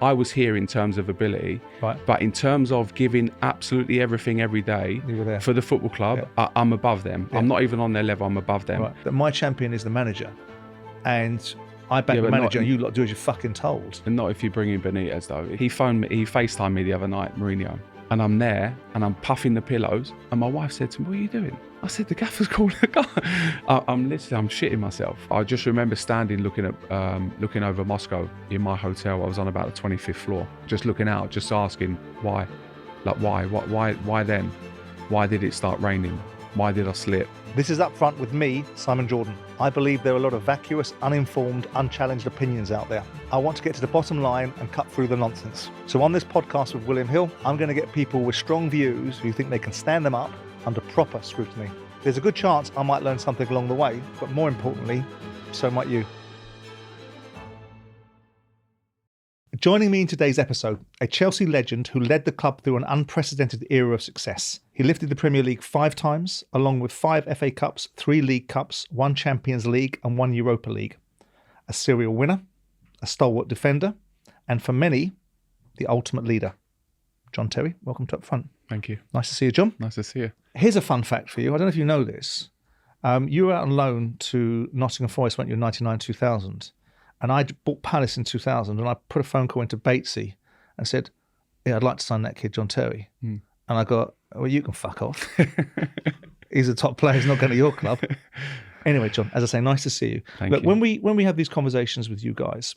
I was here in terms of ability, Right. but in terms of giving absolutely everything every day You were there. for the football club, I'm above them. Yeah. I'm not even on their level, I'm above them. Right. That my champion is the manager, and I back the but manager, not- and you lot do as you're fucking told. And not if you bring in Benitez though. He phoned me, he FaceTimed me the other night, Mourinho, and I'm there and I'm puffing the pillows, and my wife said to me, "What are you doing?" I said, "The gaffer's called the guy." I'm shitting myself. I just remember standing looking over Moscow in my hotel. I was on about the 25th floor, just looking out, just asking why, like why then? Why did it start raining? Why did I slip? This is Up Front with me, Simon Jordan. I believe there are a lot of vacuous, uninformed, unchallenged opinions out there. I want to get to the bottom line and cut through the nonsense. So on this podcast with William Hill, I'm going to get people with strong views who think they can stand them up under proper scrutiny. There's a good chance I might learn something along the way, but more importantly, so might you. Joining me in today's episode, a Chelsea legend who led the club through an unprecedented era of success. He lifted the Premier League 5 times, along with 5 FA Cups, 3 League Cups, 1 Champions League and 1 Europa League. A serial winner, a stalwart defender, and for many, the ultimate leader. John Terry, welcome to Up Front. Thank you. Nice to see you, John. Nice to see you. Here's a fun fact for you. I don't know if you know this. You were out on loan to Nottingham Forest, weren't you, in 99-2000? And I bought Palace in 2000, and I put a phone call into Batesy and said, "Yeah, I'd like to sign that kid, John Terry." And I got, "Well, you can fuck off. He's a top player. He's not going to your club." Anyway, John, as I say, nice to see you. Thank Look, you. when we have these conversations with you guys,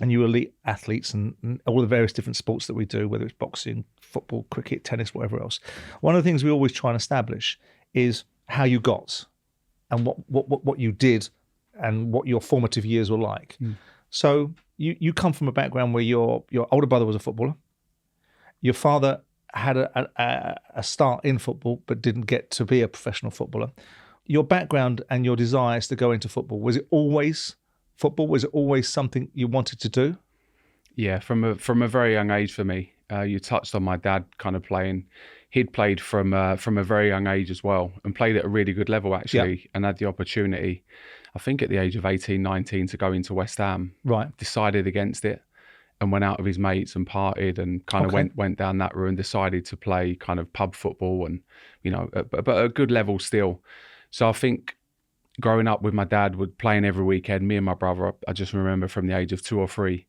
and you elite athletes and all the various different sports that we do, whether it's boxing, football, cricket, tennis, whatever else, one of the things we always try and establish is how you got and what you did and what your formative years were like. So you come from a background where your older brother was a footballer. Your father had a start in football but didn't get to be a professional footballer. Your background and your desires to go into football, was it always football? Was it always something you wanted to do? Yeah, from a very young age for me. You touched on my dad kind of playing. He'd played from a very young age as well, and played at a really good level actually, and had the opportunity, I think at the age of 18, 19, to go into West Ham. Right. Decided against it and went out with his mates and partied and kind of went down that route and decided to play kind of pub football and, you know, but at a good level still. So I think growing up with my dad, playing every weekend, me and my brother, I just remember from the age of 2 or 3,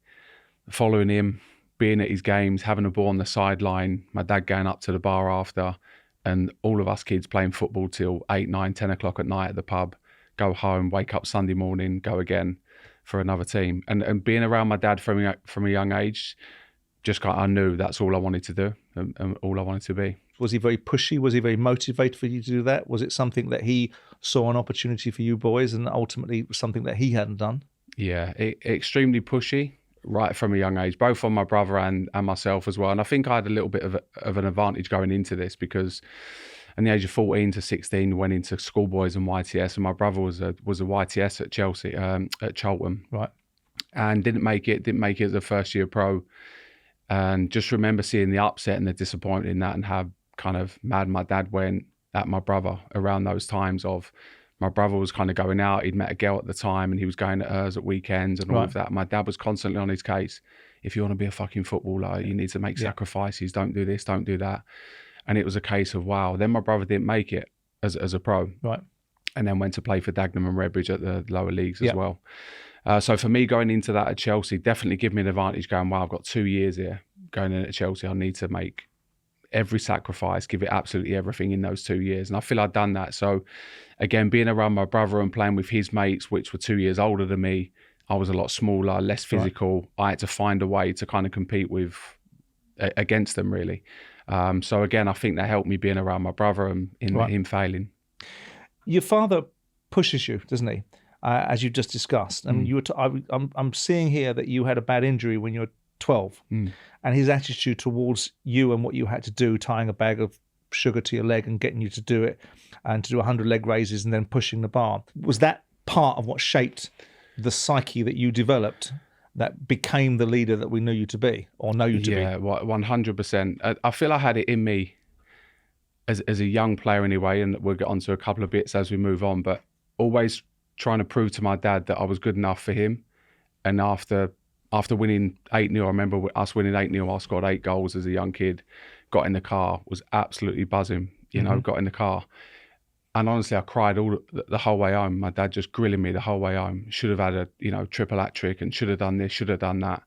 following him, being at his games, having a ball on the sideline, my dad going up to the bar after, and all of us kids playing football till 8, 9, 10 o'clock at night at the pub, go home, wake up Sunday morning, go again for another team. And being around my dad from a young age, I knew that's all I wanted to do and all I wanted to be. Was he very pushy? Was he very motivated for you to do that? Was it something that he saw an opportunity for you boys and ultimately was something that he hadn't done? Yeah, extremely pushy right from a young age, both on my brother and myself as well. And I think I had a little bit of an advantage going into this because in the age of 14 to 16, went into schoolboys and YTS, and my brother was a YTS at Chelsea, at Charlton. Right. And didn't make it as a first year pro. And just remember seeing the upset and the disappointment in that and how kind of mad my dad went at my brother around those times of my brother was kind of going out. He'd met a girl at the time and he was going to hers at weekends and all of that. My dad was constantly on his case. If you want to be a fucking footballer, you need to make sacrifices. Don't do this, don't do that. And it was a case of, wow. Then my brother didn't make it as a pro. Right. And then went to play for Dagenham and Redbridge at the lower leagues as well. So for me, going into that at Chelsea, definitely give me an advantage going, wow, I've got 2 years here going in at Chelsea. I need to make every sacrifice, give it absolutely everything in those 2 years. And I feel I've done that. So again, being around my brother and playing with his mates, which were 2 years older than me, I was a lot smaller, less physical. Right. I had to find a way to kind of compete against them really. So again, I think that helped me being around my brother and him failing. Your father pushes you, doesn't he? As you just discussed. And you were I'm seeing here that you had a bad injury when you were 12. And his attitude towards you and what you had to do, tying a bag of sugar to your leg and getting you to do it and to do 100 leg raises and then pushing the bar. Was that part of what shaped the psyche that you developed that became the leader that we knew you to be or know you to be? Yeah, 100%. I feel I had it in me as a young player anyway, and we'll get onto a couple of bits as we move on, but always trying to prove to my dad that I was good enough for him. And after after winning 8-0, I remember us winning 8-0, I scored 8 goals as a young kid, got in the car, was absolutely buzzing, got in the car. And honestly, I cried the whole way home. My dad just grilling me the whole way home. Should have had a, triple hat trick and should have done this, should have done that.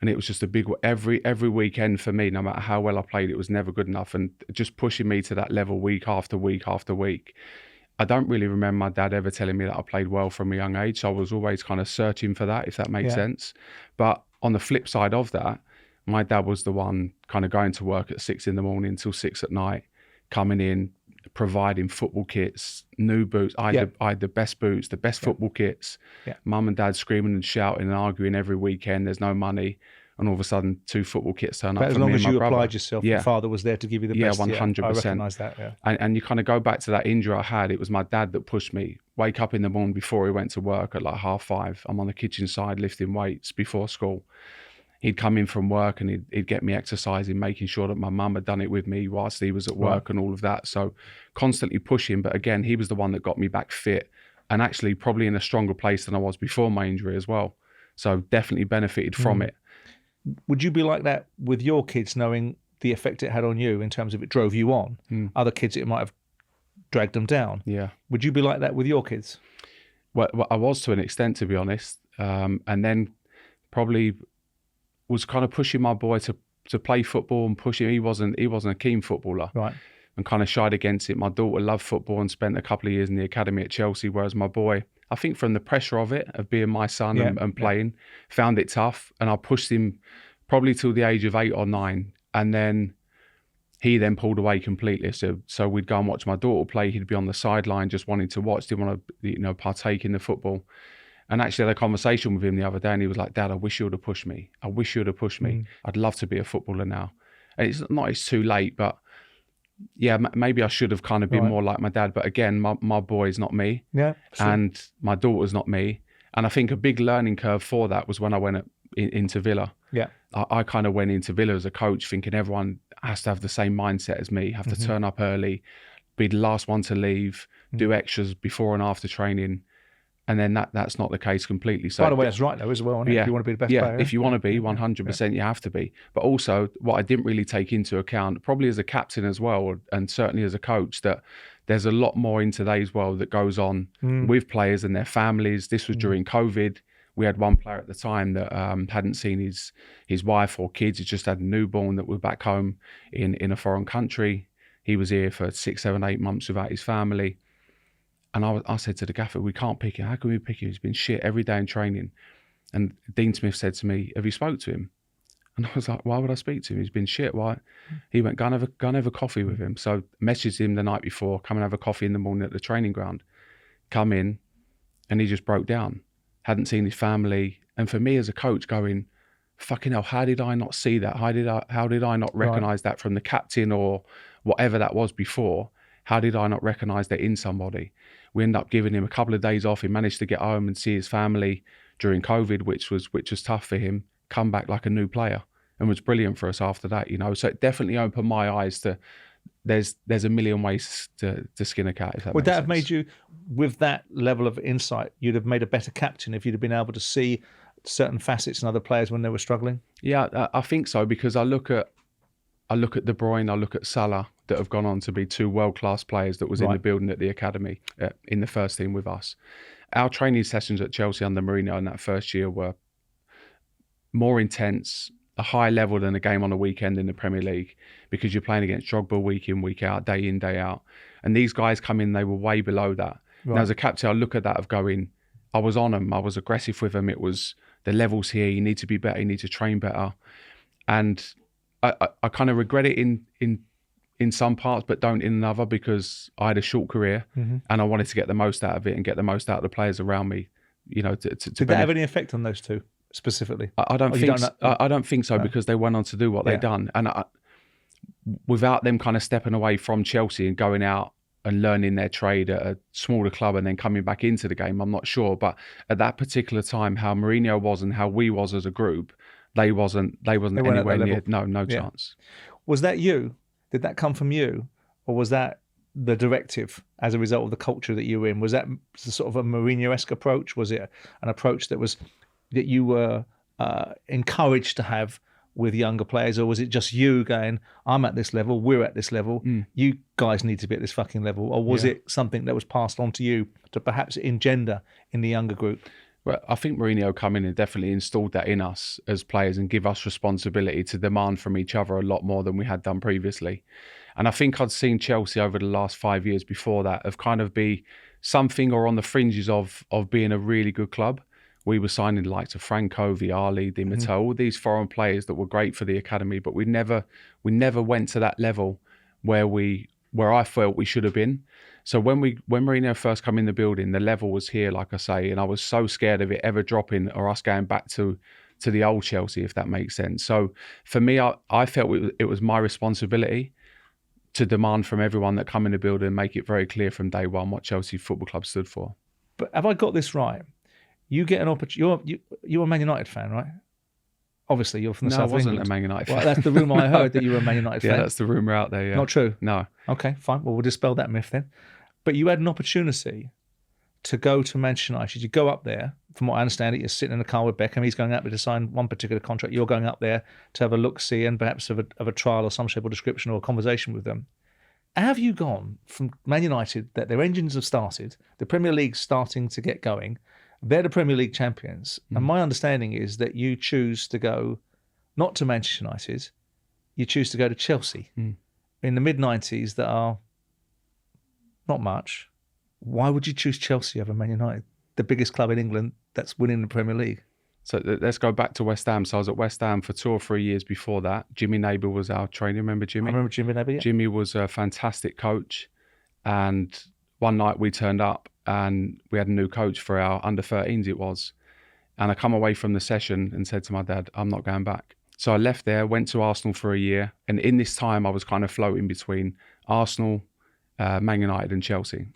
And it was just a big, every weekend for me, no matter how well I played, it was never good enough. And just pushing me to that level week after week after week. I don't really remember my dad ever telling me that I played well from a young age. So I was always kind of searching for that, if that makes sense. But on the flip side of that, my dad was the one kind of going to work at 6 a.m. till 6 p.m, coming in, providing football kits, new boots. I had the best boots, the best football kits. Mum and dad screaming and shouting and arguing every weekend. There's no money. And all of a sudden, 2 football kits turn up. But as long as you applied yourself, your father was there to give you the best. 100%. I recognise that. And you kind of go back to that injury I had. It was my dad that pushed me. Wake up in the morning before he went to work at like 5:30. I'm on the kitchen side lifting weights before school. He'd come in from work and he'd get me exercising, making sure that my mum had done it with me whilst he was at work and all of that. So constantly pushing. But again, he was the one that got me back fit and actually probably in a stronger place than I was before my injury as well. So definitely benefited from it. Would you be like that with your kids, knowing the effect it had on you in terms of it drove you on? Other kids, it might have dragged them down. Yeah. Would you be like that with your kids? Well, I was to an extent, to be honest. And then probably was kind of pushing my boy to play football and pushing. He wasn't a keen footballer. Right. And kind of shied against it. My daughter loved football and spent a couple of years in the academy at Chelsea, whereas my boy, I think from the pressure of it, of being my son and playing, found it tough. And I pushed him probably till the age of 8 or 9. And then he then pulled away completely. So we'd go and watch my daughter play. He'd be on the sideline just wanting to watch, didn't want to partake in the football. And actually I had a conversation with him the other day and he was like, Dad, I wish you would have pushed me. I wish you would have pushed me. I'd love to be a footballer now. And it's too late, but yeah, maybe I should have kind of been more like my dad. But again, my boy's not me. Yeah. And my daughter's not me. And I think a big learning curve for that was when I went into Villa. Yeah. I kind of went into Villa as a coach thinking everyone has to have the same mindset as me, have to turn up early, be the last one to leave, do extras before and after training. And then that's not the case completely. So, by the way, that's right though as well, isn't it? Yeah, if you want to be the best player. If you want to be 100%, you have to be. But also what I didn't really take into account, probably as a captain as well, and certainly as a coach, that there's a lot more in today's world that goes on with players and their families. This was during COVID. We had one player at the time that hadn't seen his wife or kids. He just had a newborn that was back home in a foreign country. He was here for 6, 7, 8 months without his family. And I said to the gaffer, we can't pick him. How can we pick him? He's been shit every day in training. And Dean Smith said to me, have you spoke to him? And I was like, why would I speak to him? He's been shit. Why? He went, go and have a coffee with him. So messaged him the night before, come and have a coffee in the morning at the training ground. Come in, and he just broke down. Hadn't seen his family. And for me as a coach going, fucking hell, how did I not see that? How did I not recognise that from the captain or whatever that was before? How did I not recognise that in somebody? We ended up giving him a couple of days off. He managed to get home and see his family during COVID, which was tough for him. Come back like a new player, and was brilliant for us after that. So it definitely opened my eyes to there's a million ways to skin a cat. If that Would that makes have sense. made you, with that level of insight, you'd have made a better captain if you'd have been able to see certain facets in other players when they were struggling? Yeah, I think so, because I look at De Bruyne, I look at Salah, that have gone on to be 2 world-class players that was in the building at the academy, in the first team with us. Our training sessions at Chelsea under Mourinho in that first year were more intense, a higher level than a game on a weekend in the Premier League, because you're playing against Drogba week in, week out, day in, day out. And these guys come in, they were way below that. Right. Now, as a captain, I look at that of going, I was on them, I was aggressive with them. It was the levels here, you need to be better, you need to train better. And I kind of regret it in some parts, but don't in another, because I had a short career and I wanted to get the most out of it and get the most out of the players around me. Did that have any effect on those 2 specifically? I don't think so, because they went on to do what they'd done. And without them kind of stepping away from Chelsea and going out and learning their trade at a smaller club and then coming back into the game, I'm not sure. But at that particular time, how Mourinho was and how we was as a group, they wasn't anywhere near. No chance. Was that you? Did that come from you, or was that the directive as a result of the culture that you were in? Was that sort of a Mourinho-esque approach? Was it an approach that you were encouraged to have with younger players, or was it just you going, I'm at this level, we're at this level, you guys need to be at this fucking level? Or was it something that was passed on to you to perhaps engender in the younger group? Well, I think Mourinho come in and definitely installed that in us as players and give us responsibility to demand from each other a lot more than we had done previously. And I think I'd seen Chelsea over the last 5 years before that of kind of be something or on the fringes of being a really good club. We were signing the likes of Franco, Vialli, Di Matteo, all these foreign players that were great for the academy, but we never went to that level where I felt we should have been. So when Mourinho first came in the building, the level was here, like I say, and I was so scared of it ever dropping or us going back to the old Chelsea, if that makes sense. So for me, I felt it was my responsibility to demand from everyone that come in the building and make it very clear from day one what Chelsea Football Club stood for. But have I got this right? You get an opportunity. You're a Man United fan, right? Obviously, you're from the south of England. No, I wasn't a Man United fan. Well, that's the rumour I heard, that you were a Man United fan. Yeah, that's the rumour out there, yeah. Not true? No. Okay, fine. Well, we'll dispel that myth then. But you had an opportunity to go to Manchester United. You go up there, from what I understand it, you're sitting in a car with Beckham. He's going up there to sign one particular contract. You're going up there to have a look-see and perhaps of a trial or some shape or description or a conversation with them. Have you gone from Man United, that their engines have started, the Premier League's starting to get going, they're the Premier League champions, and my understanding is that you choose to go not to Manchester United, you choose to go to Chelsea in the mid-90s that are not much. Why would you choose Chelsea over Man United, the biggest club in England that's winning the Premier League? So let's go back to West Ham. So I was at West Ham for 2 or 3 years before that. Jimmy Neighbour was our trainer. Remember Jimmy? I remember Jimmy Neighbour, yeah. Jimmy was a fantastic coach. And one night we turned up and we had a new coach for our under-13s it was. And I come away from the session and said to my dad, I'm not going back. So I left there, went to Arsenal for a year. And in this time, I was kind of floating between Arsenal, Man United and Chelsea.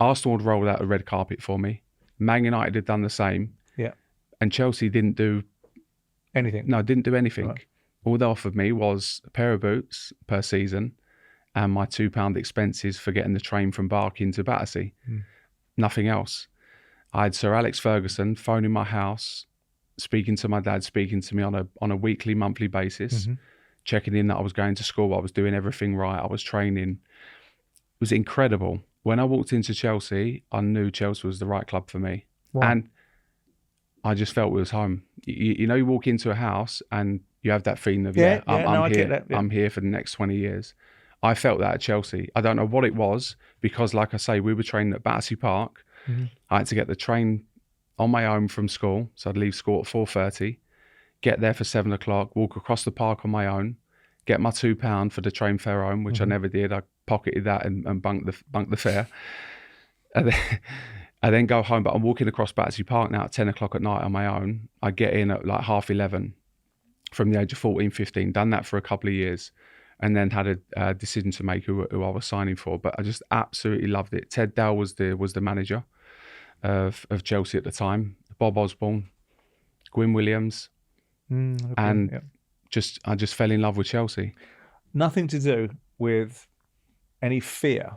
Arsenal had rolled out a red carpet for me. Man United had done the same. Yeah. And Chelsea didn't do anything. No, didn't do anything. Right. All they offered me was a pair of boots per season and my £2 expenses for getting the train from Barking to Battersea. Nothing else. I had Sir Alex Ferguson phoning my house, speaking to my dad, speaking to me on a weekly, monthly basis, checking in that I was going to school, I was doing everything right, I was training. It was incredible. When I walked into Chelsea, I knew Chelsea was the right club for me. Wow. And I just felt it was home. You know, you walk into a house and you have that feeling of, I'm I here. get that, yeah. I'm here for the next 20 years. I felt that at Chelsea. I don't know what it was because, like I say, we were training at Battersea Park. I had to get the train on my own from school. So I'd leave school at 4:30, get there for 7 o'clock, walk across the park on my own, get my £2 for the train fare home, which I never did. I pocketed that and bunked the fare. And then go home. But I'm walking across Battersea Park now at 10 o'clock at night on my own. I get in at like 11:30 from the age of 14, 15. Done that for a couple of years. And then had a decision to make who I was signing for. But I just absolutely loved it. Ted Dow was the manager of Chelsea at the time. Bob Osborne, Gwyn Williams. I just fell in love with Chelsea. Nothing to do with any fear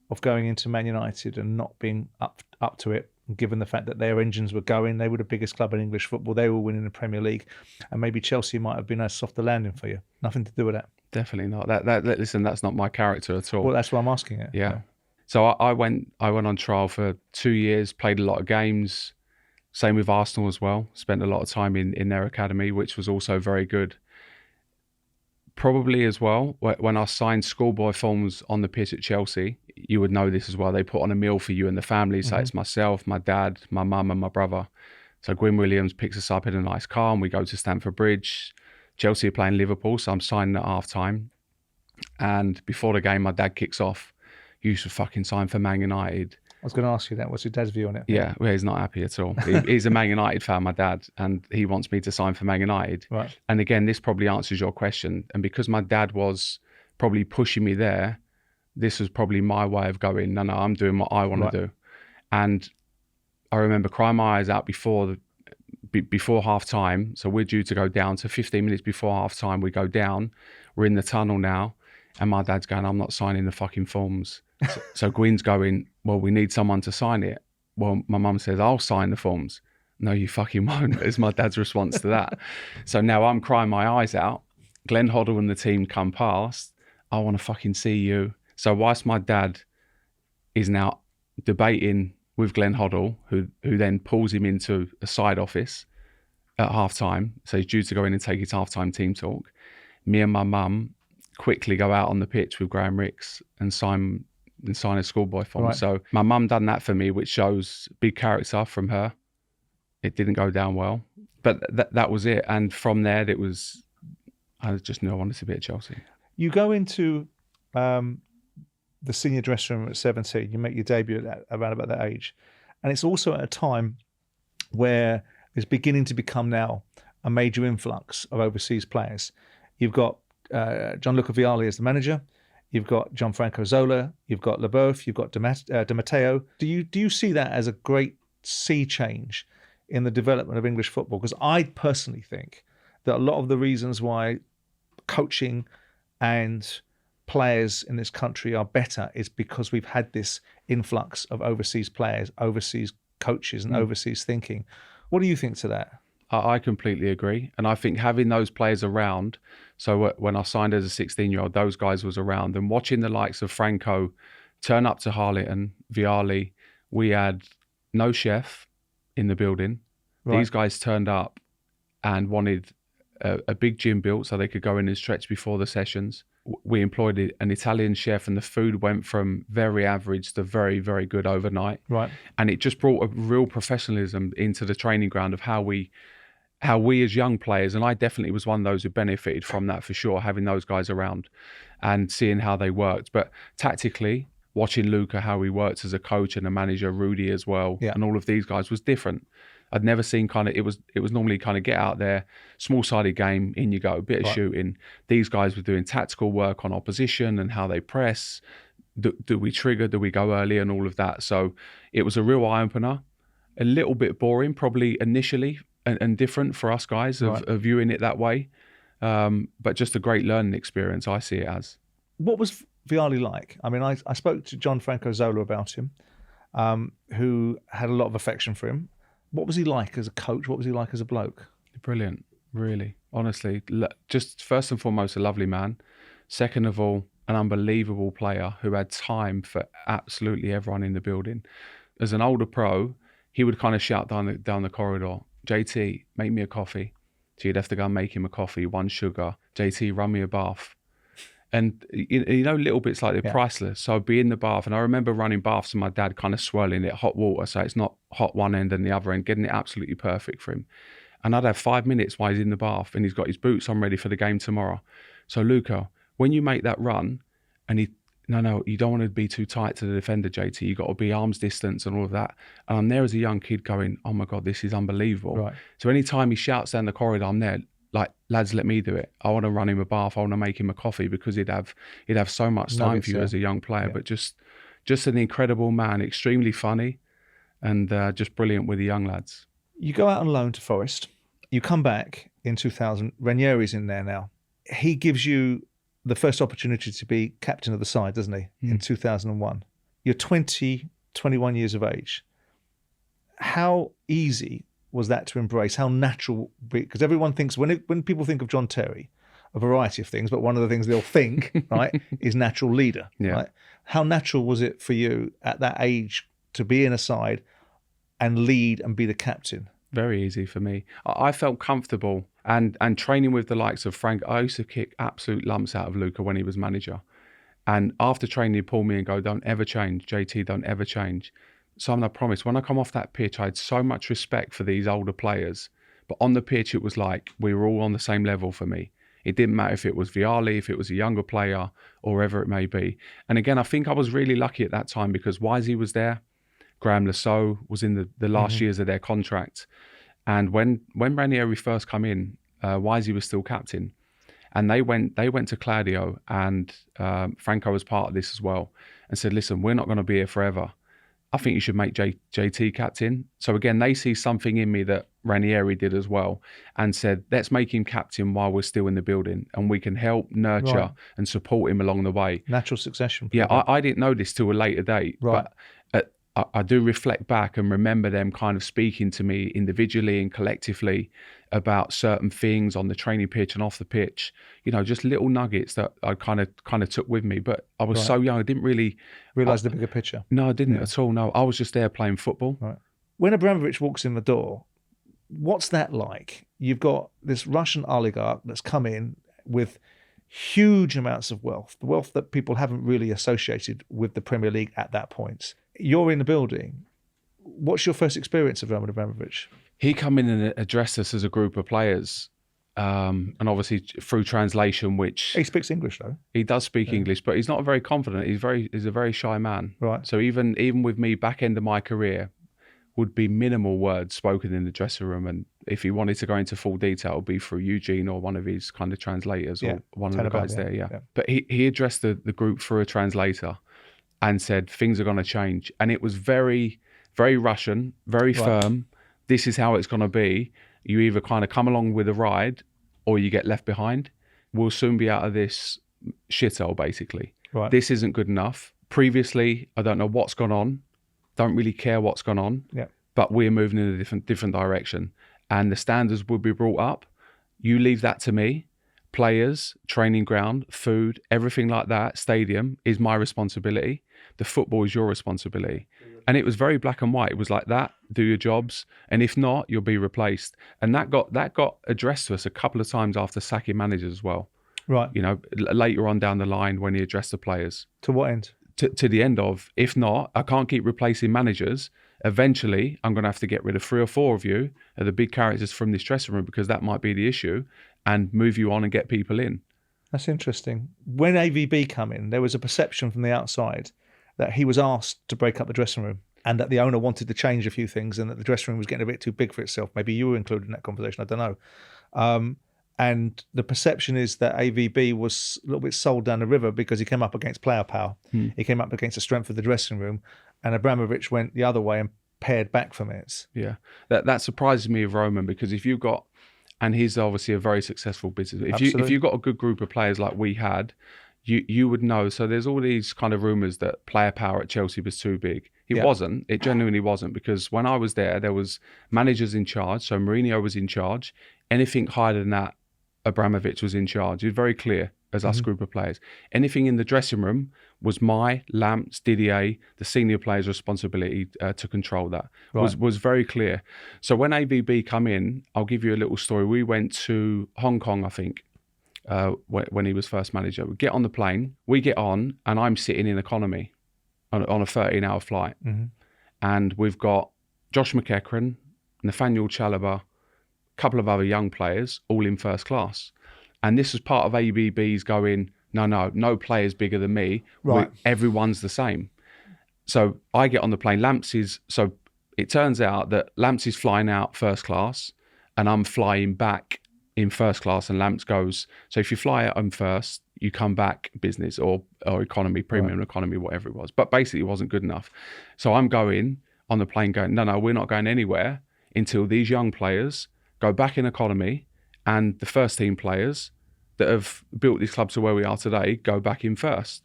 of going into Man United and not being up to it, given the fact that their engines were going. They were the biggest club in English football. They were winning the Premier League. And maybe Chelsea might have been a softer landing for you. Nothing to do with that. Definitely not. Listen, that's not my character at all. Well, that's why I'm asking it. Yeah. So I went on trial for 2 years, played a lot of games. Same with Arsenal as well. Spent a lot of time in their academy, which was also very good. Probably as well, when I signed schoolboy forms on the pitch at Chelsea, you would know this as well. They put on a meal for you and the family. So it's myself, my dad, my mum and my brother. So Gwyn Williams picks us up in a nice car and we go to Stamford Bridge. Chelsea are playing Liverpool, so I'm signing at half-time. And before the game, my dad kicks off. You should fucking sign for Man United. I was going to ask you that. What's your dad's view on it? Yeah, well, he's not happy at all. He's a Man United fan, my dad, and he wants me to sign for Man United. Right. And again, this probably answers your question. And because my dad was probably pushing me there, this was probably my way of going, no, I'm doing what I want to do. And I remember crying my eyes out before half-time. So we're due to go down. So 15 minutes before half-time, we go down. We're in the tunnel now. And my dad's going, I'm not signing the fucking forms. So Gwyn's going, well, we need someone to sign it. Well, my mum says, I'll sign the forms. No, you fucking won't, is my dad's response to that. So now I'm crying my eyes out. Glenn Hoddle and the team come past. I want to fucking see you. So whilst my dad is now debating with Glenn Hoddle, who then pulls him into a side office at halftime. So he's due to go in and take his halftime team talk. Me and my mum quickly go out on the pitch with Graham Ricks and sign a schoolboy form. Right. So my mum done that for me, which shows big character from her. It didn't go down well, but that was it. And from there, I just knew I wanted to be at Chelsea. You go into the senior dressing room at 17. You make your debut around about that age, and it's also at a time where it's beginning to become now a major influx of overseas players. You've got Gianluca Vialli as the manager. You've got Gianfranco Zola. You've got Leboeuf. You've got Di Matteo. Do you see that as a great sea change in the development of English football? Because I personally think that a lot of the reasons why coaching and players in this country are better is because we've had this influx of overseas players, overseas coaches, and overseas thinking. What do you think to that? I completely agree. And I think having those players around, so when I signed as a 16-year-old, those guys was around, and watching the likes of Franco turn up to Harleton, Vialli, we had no chef in the building. Right. These guys turned up and wanted a big gym built so they could go in and stretch before the sessions. We employed an Italian chef, and the food went from very average to very, very good overnight. Right. And it just brought a real professionalism into the training ground of how we as young players, and I definitely was one of those who benefited from that for sure, having those guys around and seeing how they worked. But tactically, watching Luca, how he worked as a coach and a manager, Rudy as well, and all of these guys was different. I'd never seen it was normally kind of get out there, small-sided game, in you go, a bit of shooting. These guys were doing tactical work on opposition and how they press. Do we trigger? Do we go early? And all of that. So it was a real eye-opener. A little bit boring, probably initially, and different for us guys of viewing it that way. But just a great learning experience, I see it as. What was Vialli like? I mean, I spoke to Gianfranco Zola about him, who had a lot of affection for him. What was he like as a coach? What was he like as a bloke? Brilliant, really. Honestly, just first and foremost, a lovely man. Second of all, an unbelievable player who had time for absolutely everyone in the building. As an older pro, he would kind of shout down the corridor, JT, make me a coffee. So you'd have to go and make him a coffee, 1 sugar. JT, run me a bath. And, little bits like they're priceless. So I'd be in the bath, and I remember running baths and my dad kind of swirling it, hot water, so it's not hot one end and the other end, getting it absolutely perfect for him. And I'd have 5 minutes while he's in the bath and he's got his boots on ready for the game tomorrow. So, Luca, when you make that run, and no, you don't want to be too tight to the defender, JT. You got to be arm's distance and all of that. And I'm there as a young kid going, oh my God, this is unbelievable. Right. So anytime he shouts down the corridor, I'm there, like, lads, let me do it. I want to run him a bath. I want to make him a coffee, because he'd have so much time for you as a young player. But just an incredible man, extremely funny, and just brilliant with the young lads. You go out on loan to Forest. You come back in 2000. Ranieri's in there now. He gives you the first opportunity to be captain of the side, doesn't he, in 2001? You're 21 years of age. How easy was that to embrace? How natural? Because everyone thinks, when people think of John Terry, a variety of things, but one of the things they'll think, right, is natural leader. Yeah. Right? How natural was it for you at that age to be in a side and lead and be the captain? Very easy for me. I felt comfortable, and training with the likes of Frank. I used to kick absolute lumps out of Luca when he was manager. And after training, he'd pull me and go, don't ever change, JT, don't ever change. So I promise, when I come off that pitch, I had so much respect for these older players. But on the pitch, it was like we were all on the same level for me. It didn't matter if it was Vialli, if it was a younger player, or wherever it may be. And again, I think I was really lucky at that time, because Wisey was there. Graham Lasso was in the last years of their contract. And when Ranieri first come in, Wisey was still captain. And they went to Claudio, and Franco was part of this as well, and said, listen, we're not going to be here forever. I think you should make JT captain. So again, they see something in me that Ranieri did as well, and said, let's make him captain while we're still in the building, and we can help nurture and support him along the way. Natural succession. Yeah, I didn't know this till a later date. Right. But I do reflect back and remember them kind of speaking to me individually and collectively about certain things on the training pitch and off the pitch, just little nuggets that I kind of took with me. But I was so young, I didn't really realize the bigger picture. No, I didn't at all. No, I was just there playing football. Right. When Abramovich walks in the door, what's that like? You've got this Russian oligarch that's come in with huge amounts of wealth, the wealth that people haven't really associated with the Premier League at that point. You're in the building. What's your first experience of Roman Abramovich? He come in and addressed us as a group of players, and obviously through translation, which... He speaks English, though. He does speak English, but he's not very confident. He's a very shy man. Right. So even with me, back end of my career, would be minimal words spoken in the dressing room, and if he wanted to go into full detail, it would be through Eugene or one of his kind of translators or one of the guys there. Yeah. But he addressed the group through a translator and said things are going to change, and it was very, very Russian, very firm. This is how it's going to be. You either kind of come along with the ride or you get left behind. We'll soon be out of this shithole, basically. Right. This isn't good enough. Previously, I don't know what's gone on. Don't really care what's gone on. Yeah. But we're moving in a different direction. And the standards will be brought up. You leave that to me. Players, training ground, food, everything like that, stadium is my responsibility. The football is your responsibility. And it was very black and white. It was like that, do your jobs. And if not, you'll be replaced. And that got addressed to us a couple of times after sacking managers as well. Right. Later on down the line when he addressed the players. To what end? To the end of, if not, I can't keep replacing managers. Eventually, I'm going to have to get rid of 3 or 4 of you, of the big characters from this dressing room, because that might be the issue, and move you on and get people in. That's interesting. When AVB come in, there was a perception from the outside that he was asked to break up the dressing room and that the owner wanted to change a few things and that the dressing room was getting a bit too big for itself. Maybe you were included in that conversation, I don't know. And the perception is that AVB was a little bit sold down the river because he came up against player power. He came up against the strength of the dressing room, and Abramovich went the other way and pared back from it. Yeah, that surprises me of Roman, because if you've got, and he's obviously a very successful business. If you've got a good group of players like we had, you would know. So there's all these kind of rumours that player power at Chelsea was too big. It wasn't. It genuinely wasn't, because when I was there was managers in charge. So Mourinho was in charge. Anything higher than that, Abramovich was in charge. He was very clear as us group of players. Anything in the dressing room was my, Lamps, Didier, the senior players' responsibility to control that. Was very clear. So when AVB come in, I'll give you a little story. We went to Hong Kong, I think, when he was first manager. We get on the plane, we get on, and I'm sitting in economy on a 13-hour flight. And we've got Josh McEachran, Nathaniel Chalobah, couple of other young players, all in first class. And this was part of ABB's going, no player's bigger than me. Right. Everyone's the same. So I get on the plane. So it turns out that Lamps is flying out first class and I'm flying back in first class, and Lamps goes, so if you fly out on first, you come back business or economy, premium economy, whatever it was. But basically it wasn't good enough. So I'm going on the plane going, no, we're not going anywhere until these young players go back in economy, and the first team players that have built this club to where we are today go back in first.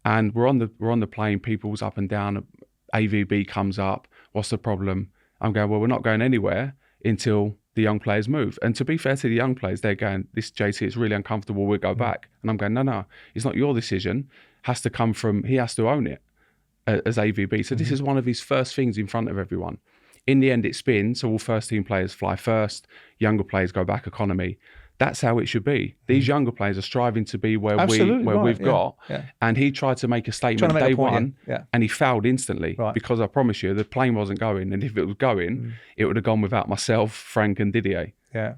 And we're on the plane, people's up and down. AVB comes up. What's the problem? I'm going, well, we're not going anywhere until the young players move. And to be fair to the young players, they're going, this JT, it's really uncomfortable, we'll go back. And I'm going, no, it's not your decision. Has to come from, he has to own it as AVB. So this is one of his first things in front of everyone. In the end, it spins, so all first team players fly first, younger players go back economy. That's how it should be. These younger players are striving to be where we've got. Yeah. And he tried to make a statement day one, and he fouled instantly because I promise you, the plane wasn't going. And if it was going, it would have gone without myself, Frank and Didier. Yeah.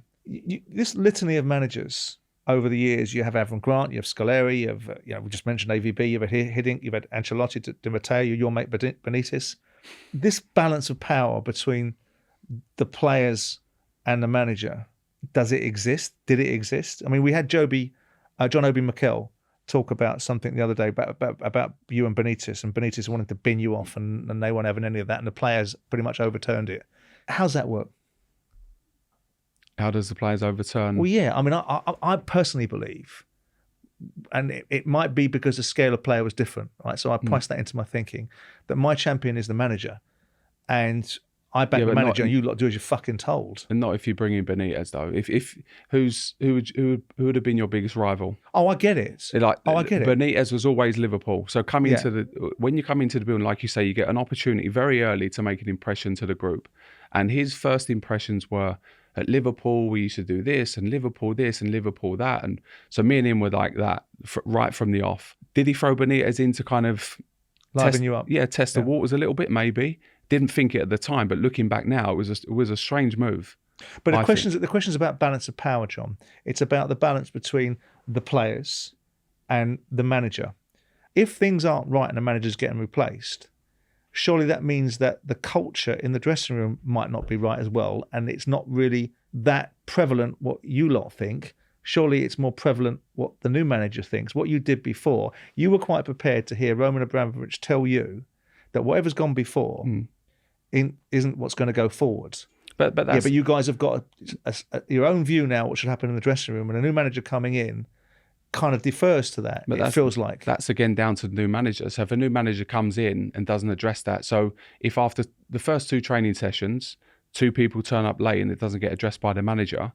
This litany of managers over the years, you have Avram Grant, you have Scolari, you have, we just mentioned AVB, you've had Hiddink, you've had Ancelotti, Di Matteo, your mate Benitez. This balance of power between the players and the manager, does it exist? Did it exist? I mean, we had John Obi Mikel talk about something the other day about you and Benitez wanted to bin you off, and they weren't having any of that, and the players pretty much overturned it. How's that work? How does the players overturn? Well, yeah, I mean, I personally believe and it might be because the scale of player was different, right? So I priced that into my thinking that my champion is the manager, and I back the manager, and you lot do as you're fucking told. And not if you bring in Benitez though. If who would have been your biggest rival? Oh, I get it. I get it. Benitez was always Liverpool. So when you come into the building, like you say, you get an opportunity very early to make an impression to the group. And his first impressions were at Liverpool, we used to do this and Liverpool this and Liverpool that. And so me and him were like that right from the off. Did he throw Benitez in to kind of liven you up? Yeah, test the waters a little bit, maybe. Didn't think it at the time, but looking back now, it was a strange move. But the question's about balance of power, John. It's about the balance between the players and the manager. If things aren't right and the manager's getting replaced, surely that means that the culture in the dressing room might not be right as well, and it's not really that prevalent what you lot think. Surely it's more prevalent what the new manager thinks. What you did before, you were quite prepared to hear Roman Abramovich tell you that whatever's gone before isn't what's going to go forward. But you guys have got your own view now what should happen in the dressing room, and a new manager coming in kind of defers to that. But it feels like that's again down to the new manager. So if a new manager comes in and doesn't address that, so if after the first 2 training sessions, 2 people turn up late and it doesn't get addressed by the manager,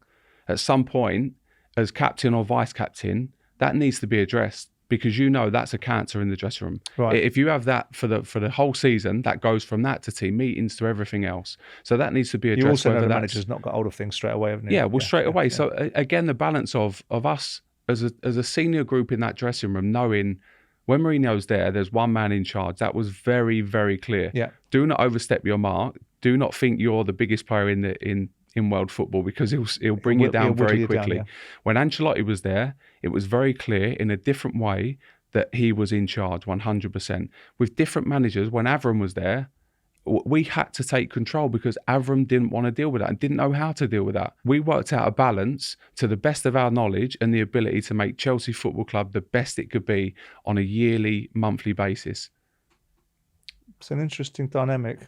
at some point, as captain or vice captain, that needs to be addressed, because that's a cancer in the dressing room. Right. If you have that for the whole season, that goes from that to team meetings to everything else. So that needs to be addressed. You also know the manager's not got hold of things straight away, haven't you? Yeah, straight away. Yeah. So again, the balance of us as a senior group in that dressing room, knowing when Mourinho's there's one man in charge. That was very, very clear. Yeah. Do not overstep your mark. Do not think you're the biggest player in world football, because he'll bring you down very quickly. When Ancelotti was there, it was very clear in a different way that he was in charge 100%. With different managers, when Avram was there, we had to take control because Avram didn't want to deal with that and didn't know how to deal with that. We worked out a balance to the best of our knowledge and the ability to make Chelsea Football Club the best it could be on a yearly, monthly basis. It's an interesting dynamic,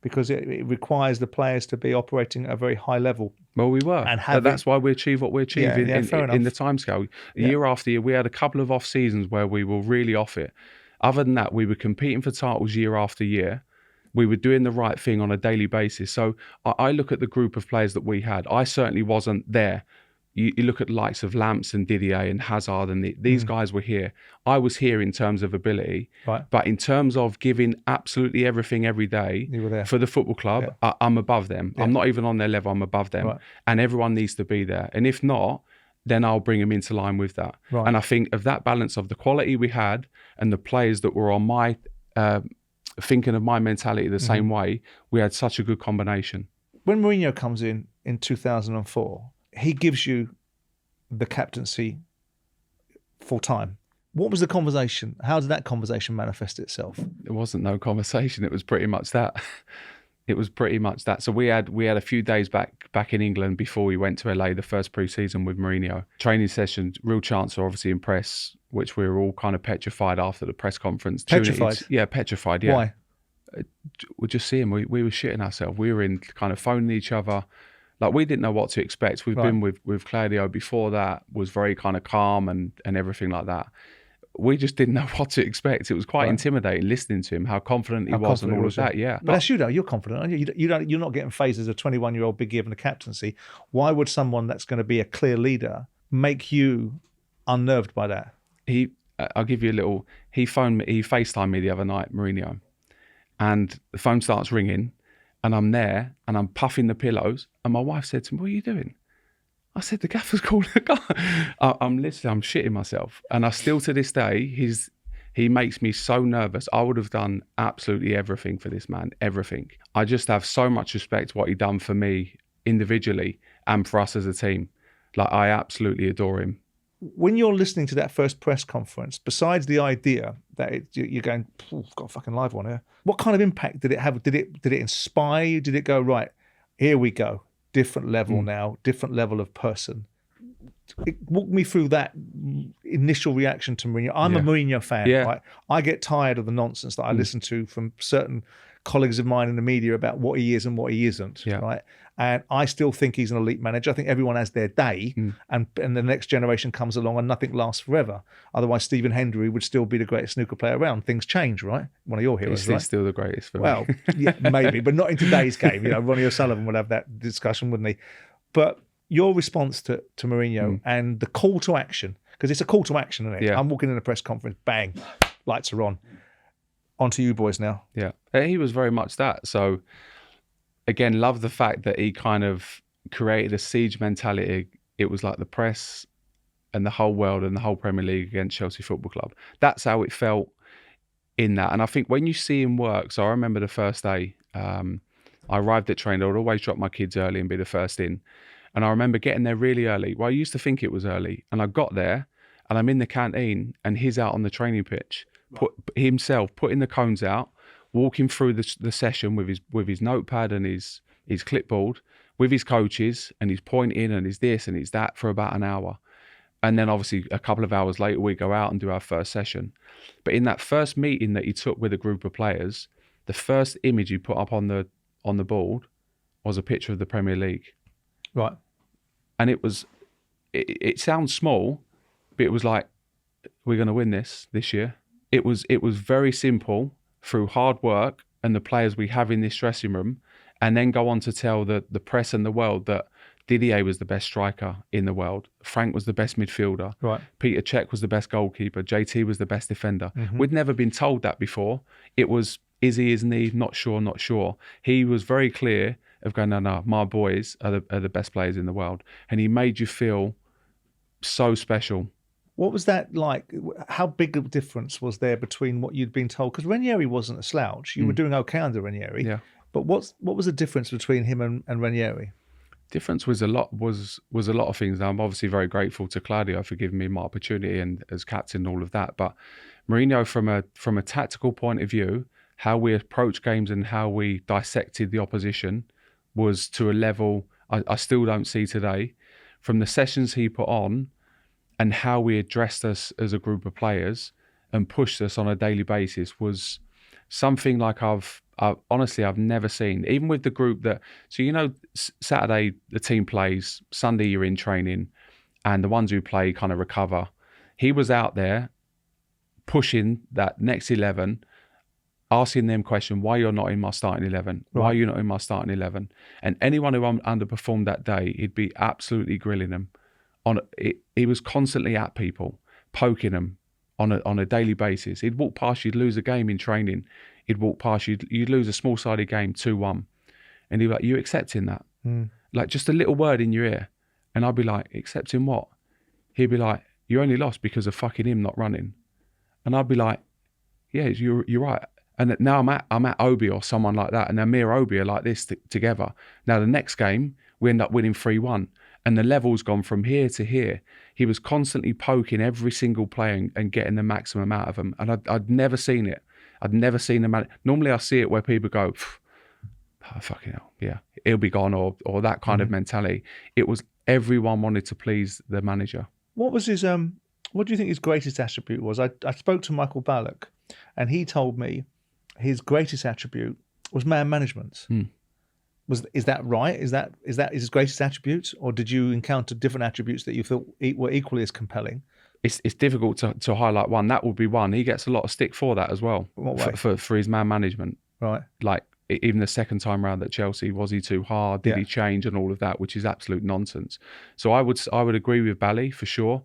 because it requires the players to be operating at a very high level. Well, we were. And that's why we achieved what we achieved in the timescale. Year after year, we had a couple of off seasons where we were really off it. Other than that, we were competing for titles year after year. We were doing the right thing on a daily basis. So I look at the group of players that we had. I certainly wasn't there. You look at the likes of Lamps and Didier and Hazard, and these guys were here. I was here in terms of ability, right. But in terms of giving absolutely everything every day for the football club, I'm above them. Yeah. I'm not even on their level, I'm above them. Right. And everyone needs to be there. And if not, then I'll bring them into line with that. Right. And I think of that balance of the quality we had and the players that were on my thinking of my mentality the same way, we had such a good combination. When Mourinho comes in 2004, he gives you the captaincy full time. What was the conversation? How did that conversation manifest itself? It wasn't no conversation. It was pretty much that. It was pretty much that. So we had a few days back in England before we went to LA, the first pre-season with Mourinho. Training sessions, real chance to obviously impress, which we were all kind of petrified after the press conference. Petrified? Yeah, petrified, yeah. Why? We're just seeing, we were shitting ourselves. We were in kind of phoning each other. Like, we didn't know what to expect. We've been with Claudio before that, was very kind of calm and everything like that. We just didn't know what to expect. It was quite intimidating listening to him, how confident he was and all of that. Yeah. But that's you, though. You're confident, aren't you? You're not getting phased as a 21-year-old big given a captaincy. Why would someone that's going to be a clear leader make you unnerved by that? I'll give you a little. He FaceTimed me the other night, Mourinho, and the phone starts ringing, and I'm there and I'm puffing the pillows, and my wife said to me, "What are you doing?" I said, "The gaffer's called a guy." I'm shitting myself. And I still, to this day, he makes me so nervous. I would have done absolutely everything for this man, everything. I just have so much respect for what he done for me individually and for us as a team. Like, I absolutely adore him. When you're listening to that first press conference, besides the idea that you're going, "I've got a fucking live one here," what kind of impact did it have? Did it inspire you? Did it go, right, here we go? Different level now, different level of person. Walk me through that initial reaction to Mourinho? I'm a Mourinho fan, right? I get tired of the nonsense that I listen to from certain colleagues of mine in the media about what he is and what he isn't, right? And I still think he's an elite manager. I think everyone has their day, and the next generation comes along and nothing lasts forever. Otherwise, Stephen Hendry would still be the greatest snooker player around. Things change, right? One of your heroes, right? He's still the greatest for me. Well, yeah, maybe, but not in today's game. Ronnie O'Sullivan would have that discussion, wouldn't he? But your response to Mourinho and the call to action, because it's a call to action, isn't it? Yeah. I'm walking in a press conference, bang, lights are on. On to you boys now. Yeah, he was very much that. So again, love the fact that he kind of created a siege mentality. It was like the press and the whole world and the whole Premier League against Chelsea Football Club. That's how it felt in that. And I think when you see him work, so I remember the first day, I arrived at training. I would always drop my kids early and be the first in. And I remember getting there really early. Well, I used to think it was early. And I got there and I'm in the canteen and he's out on the training pitch, putting the cones out, walking through the session with his notepad and his clipboard with his coaches, and he's pointing and he's this and he's that for about an hour. And then obviously a couple of hours later, we go out and do our first session. But in that first meeting that he took with a group of players, the first image he put up on the board was a picture of the Premier League. Right. And it sounds small, but it was like, we're going to win this year. It was very simple through hard work and the players we have in this dressing room, and then go on to tell the press and the world that Didier was the best striker in the world. Frank was the best midfielder. Right. Peter Cech was the best goalkeeper. JT was the best defender. We'd never been told that before. It was, is he, isn't he? Not sure, not sure. He was very clear of going, no, my boys are the best players in the world. And he made you feel so special. What was that like? How big a difference was there between what you'd been told? Because Ranieri wasn't a slouch. You were doing okay under Ranieri. Yeah. But what was the difference between him and Ranieri? Difference was a lot of things. Now, I'm obviously very grateful to Claudio for giving me my opportunity and as captain and all of that. But Mourinho, from a tactical point of view, how we approached games and how we dissected the opposition was to a level I still don't see today. From the sessions he put on and how we addressed us as a group of players and pushed us on a daily basis was something like I've honestly never seen. Even with the group Saturday the team plays, Sunday you're in training, and the ones who play kind of recover. He was out there pushing that next 11, asking them question, why you're not in my starting 11? Right. Why are you not in my starting 11? And anyone who underperformed that day, he'd be absolutely grilling them. He was constantly at people, poking them on a daily basis. He'd walk past you'd lose a game in training. He'd walk past you'd lose a small-sided game 2-1. And he'd be like, you accepting that? Like just a little word in your ear. And I'd be like, accepting what? He'd be like, you only lost because of fucking him not running. And I'd be like, yeah, you're right. And now I'm at Obi or someone like that, and now me or Obi are like this together. Now the next game, we end up winning 3-1. And the level's gone from here to here. He was constantly poking every single player and getting the maximum out of them. And I'd never seen it. I'd never seen them. Normally I see it where people go, oh, fucking hell, yeah, he'll be gone, or that kind of mentality. It was everyone wanted to please the manager. What was his what do you think his greatest attribute was? I spoke to Michael Ballack, and he told me his greatest attribute was man management. Is that right? Is that his greatest attribute, or did you encounter different attributes that you thought were equally as compelling? It's difficult to highlight one. That would be one. He gets a lot of stick for that as well. What way? For his man management. Right. Like even the second time round at Chelsea, was he too hard? Did he change and all of that, which is absolute nonsense. So I would agree with Bally for sure,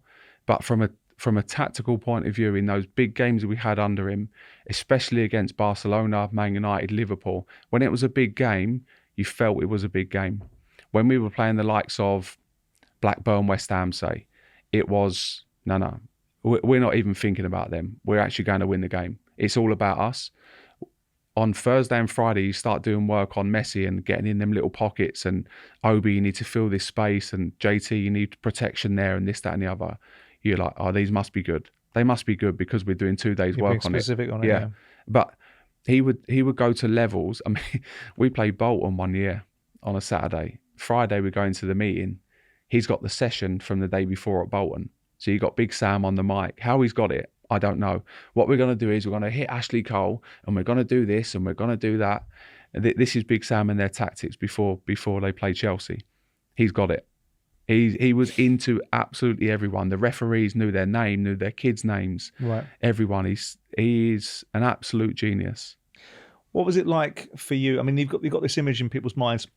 but from a tactical point of view, in those big games we had under him, especially against Barcelona, Man United, Liverpool, when it was a big game, you felt it was a big game. When we were playing the likes of Blackburn, West Ham, say, it was, no, we're not even thinking about them. We're actually going to win the game. It's all about us. On Thursday and Friday, you start doing work on Messi and getting in them little pockets, and Obi, you need to fill this space, and JT, you need protection there, and this, that, and the other. You're like, oh, these must be good. They must be good because we're doing 2 days work on it. Specific on it. Yeah. But he would go to levels. I mean, we played Bolton one year on a Saturday. Friday, we go into the meeting. He's got the session from the day before at Bolton. So you got Big Sam on the mic. How he's got it, I don't know. What we're going to do is we're going to hit Ashley Cole, and we're going to do this, and we're going to do that. And this is Big Sam and their tactics before they play Chelsea. He's got it. He was into absolutely everyone. The referees knew their name, knew their kids' names. Right. Everyone. He's an absolute genius. What was it like for you? I mean, you've got this image in people's minds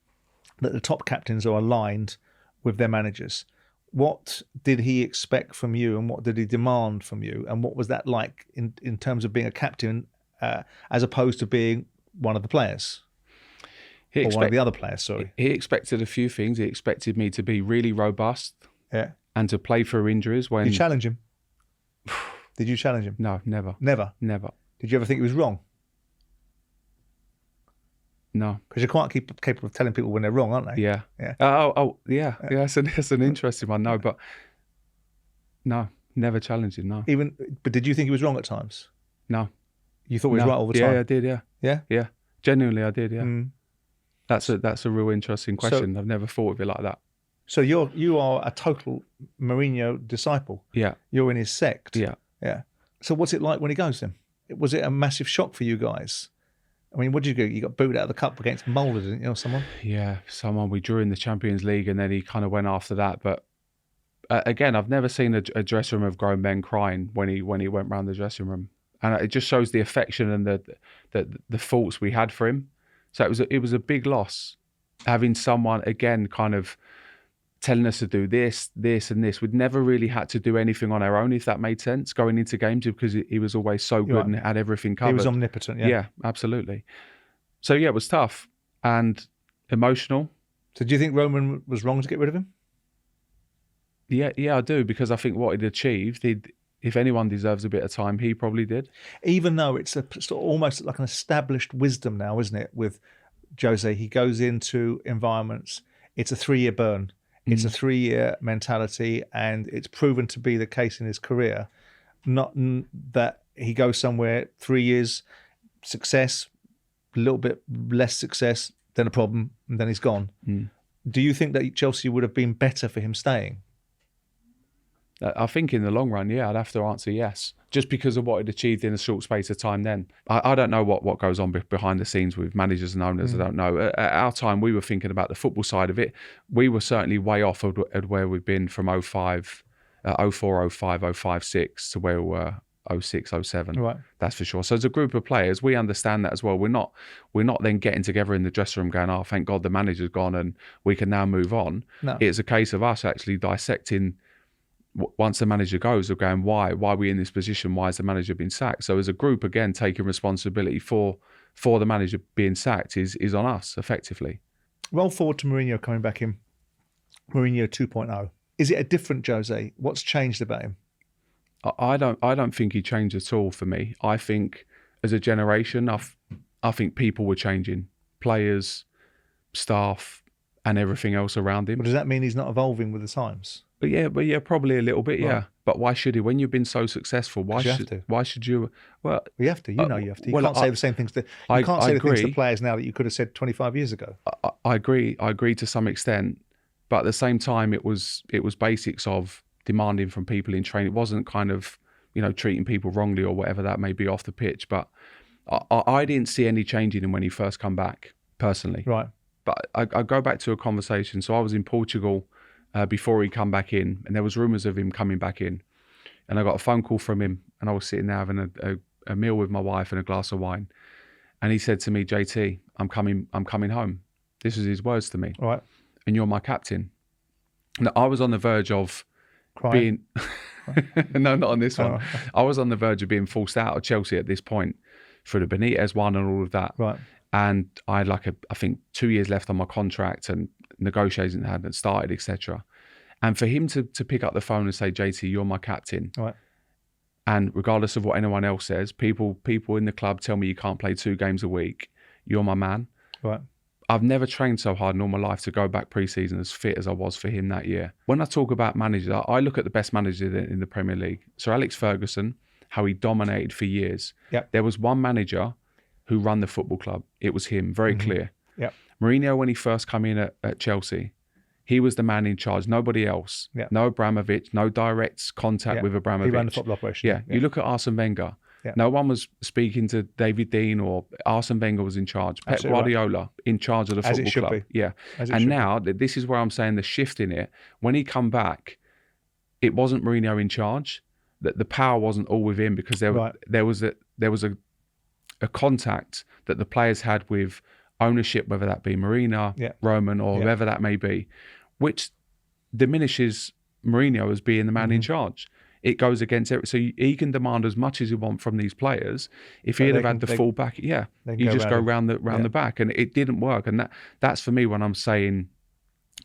that the top captains are aligned with their managers. What did he expect from you, and what did he demand from you, and what was that like in terms of being a captain as opposed to being one of the players? One of the other players, sorry. He expected a few things. He expected me to be really robust, and to play through injuries. When Did you challenge him? Did you challenge him? No, never. Never? Never. Did you ever think he was wrong? No. Because you're quite capable of telling people when they're wrong, aren't they? Yeah. Yeah. Yeah. That's an interesting one. No, but no, never challenged him. No. But did you think he was wrong at times? No. You thought he was right all the time? Yeah, I did. Yeah. Yeah. Yeah. Genuinely, I did. Yeah. Mm. That's a real interesting question. I've never thought of it like that. So you are a total Mourinho disciple. Yeah. You're in his sect. Yeah. Yeah. So what's it like when he goes then? Was it a massive shock for you guys? I mean, what did you do? You got booed out of the cup against Mulder, didn't you, or someone? Yeah, someone. We drew in the Champions League, and then he kind of went after that. But again, I've never seen a dressing room of grown men crying when he went round the dressing room, and it just shows the affection and the thoughts we had for him. So it was a big loss, having someone again kind of telling us to do this, and this. We'd never really had to do anything on our own, if that made sense, going into games, because he was always so good and had everything covered. He was omnipotent, yeah. Yeah, absolutely. So yeah, it was tough and emotional. So do you think Roman was wrong to get rid of him? Yeah, I do, because I think what he'd achieved, if anyone deserves a bit of time, he probably did. Even though it's almost like an established wisdom now, isn't it, with Jose? He goes into environments, it's a 3-year burn. It's a 3-year mentality, and it's proven to be the case in his career. Not that he goes somewhere, 3 years, success, a little bit less success, then a problem, and then he's gone. Do you think that Chelsea would have been better for him staying? I think in the long run, yeah, I'd have to answer yes, just because of what he'd achieved in a short space of time then. I don't know what goes on behind the scenes with managers and owners. I don't know. At our time, we were thinking about the football side of it. We were certainly way off at where we've been from 04, 05, 05, 06 to where we were 06, 07. Right. That's for sure. So as a group of players, we understand that as well. We're not then getting together in the dressing room going, oh, thank God the manager's gone and we can now move on. No. It's a case of us actually dissecting, once the manager goes, of going, why are we in this position? Why has the manager been sacked? So as a group, again, taking responsibility for the manager being sacked is on us, effectively. Roll forward to Mourinho coming back in, Mourinho 2.0. Is it a different Jose? What's changed about him? I don't think he changed at all for me. I think as a generation, I think people were changing. Players, staff, and everything else around him. But does that mean he's not evolving with the times? But yeah, probably a little bit, yeah. Right. But why should he? When you've been so successful, why should you? Well, you have to. You have to. You can't say the same things. You can't say the things to players now that you could have said 25 years ago. I agree. I agree to some extent, but at the same time, it was basics of demanding from people in training. It wasn't kind of treating people wrongly or whatever that may be off the pitch. But I didn't see any change in him when he first come back, personally. Right. But I go back to a conversation. So I was in Portugal before he come back in, and there was rumours of him coming back in, and I got a phone call from him, and I was sitting there having a meal with my wife and a glass of wine, and he said to me, JT, I'm coming home. This was his words to me. All right. And you're my captain. Now, I was on the verge of crying. No, not on this one. I was on the verge of being forced out of Chelsea at this point for the Benitez one and all of that. Right. And I had I think 2 years left on my contract, and negotiations hadn't started, etc. And for him to pick up the phone and say, JT, you're my captain. Right. And regardless of what anyone else says, people in the club tell me you can't play 2 games a week. You're my man. Right. I've never trained so hard in all my life to go back pre-season as fit as I was for him that year. When I talk about managers, I look at the best managers in the Premier League. Sir Alex Ferguson, how he dominated for years. Yep. There was one manager who ran the football club. It was him, very clear. Yep. Mourinho, when he first came in at Chelsea, He was the man in charge, nobody else. Yeah. No Abramovich, no direct contact with Abramovich. He ran the football operation. Yeah. You look at Arsene Wenger. Yeah. No one was speaking to David Dean, or Arsene Wenger was in charge. Pep Guardiola in charge of the football club. Be. Yeah. And now, this is where I'm saying the shift in it. When he come back, it wasn't Mourinho in charge. That the power wasn't all with him, because there was a contact that the players had with ownership, whether that be Mourinho, Roman, or whoever that may be, which diminishes Mourinho as being the man in charge. It goes against it. So he can demand as much as he wants from these players. If he'd have had the full back, you just go round the back, and it didn't work. And that's for me when I'm saying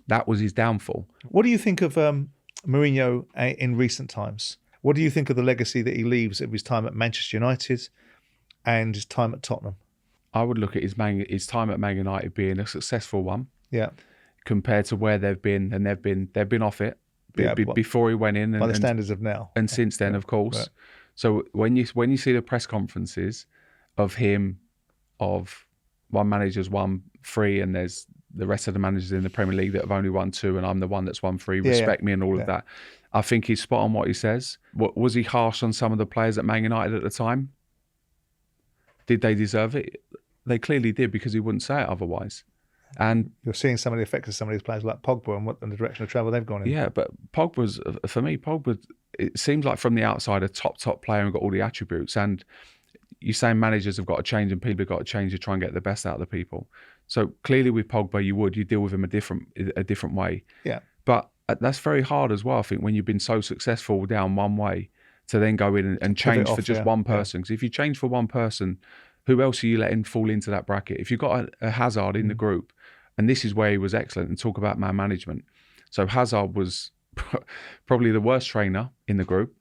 that was his downfall. What do you think of Mourinho in recent times? What do you think of the legacy that he leaves of his time at Manchester United and his time at Tottenham? I would look at his time at Man United being a successful one. Yeah. Compared to where they've been, and they've been off it. Before he went in, by the standards of now, and since then, of course. Right. So when you see the press conferences of him, of one manager's won 3, and there's the rest of the managers in the Premier League that have only won 2, and I'm the one that's won 3. Respect me, and all of that. I think he's spot on what he says. Was he harsh on some of the players at Man United at the time? Did they deserve it? They clearly did, because he wouldn't say it otherwise. And you're seeing some of the effects of some of these players like Pogba and the direction of travel they've gone in. Yeah, but Pogba's, for me, it seems like from the outside a top player and got all the attributes. And you're saying managers have got to change and people have got to change to try and get the best out of the people. So clearly with Pogba, you deal with him a different way. Yeah. But that's very hard as well, I think, when you've been so successful down one way, to then go in and change for just one person. Because if you change for one person, who else are you letting fall into that bracket? If you've got a Hazard in the group, and this is where he was excellent, and talk about man management. So Hazard was probably the worst trainer in the group,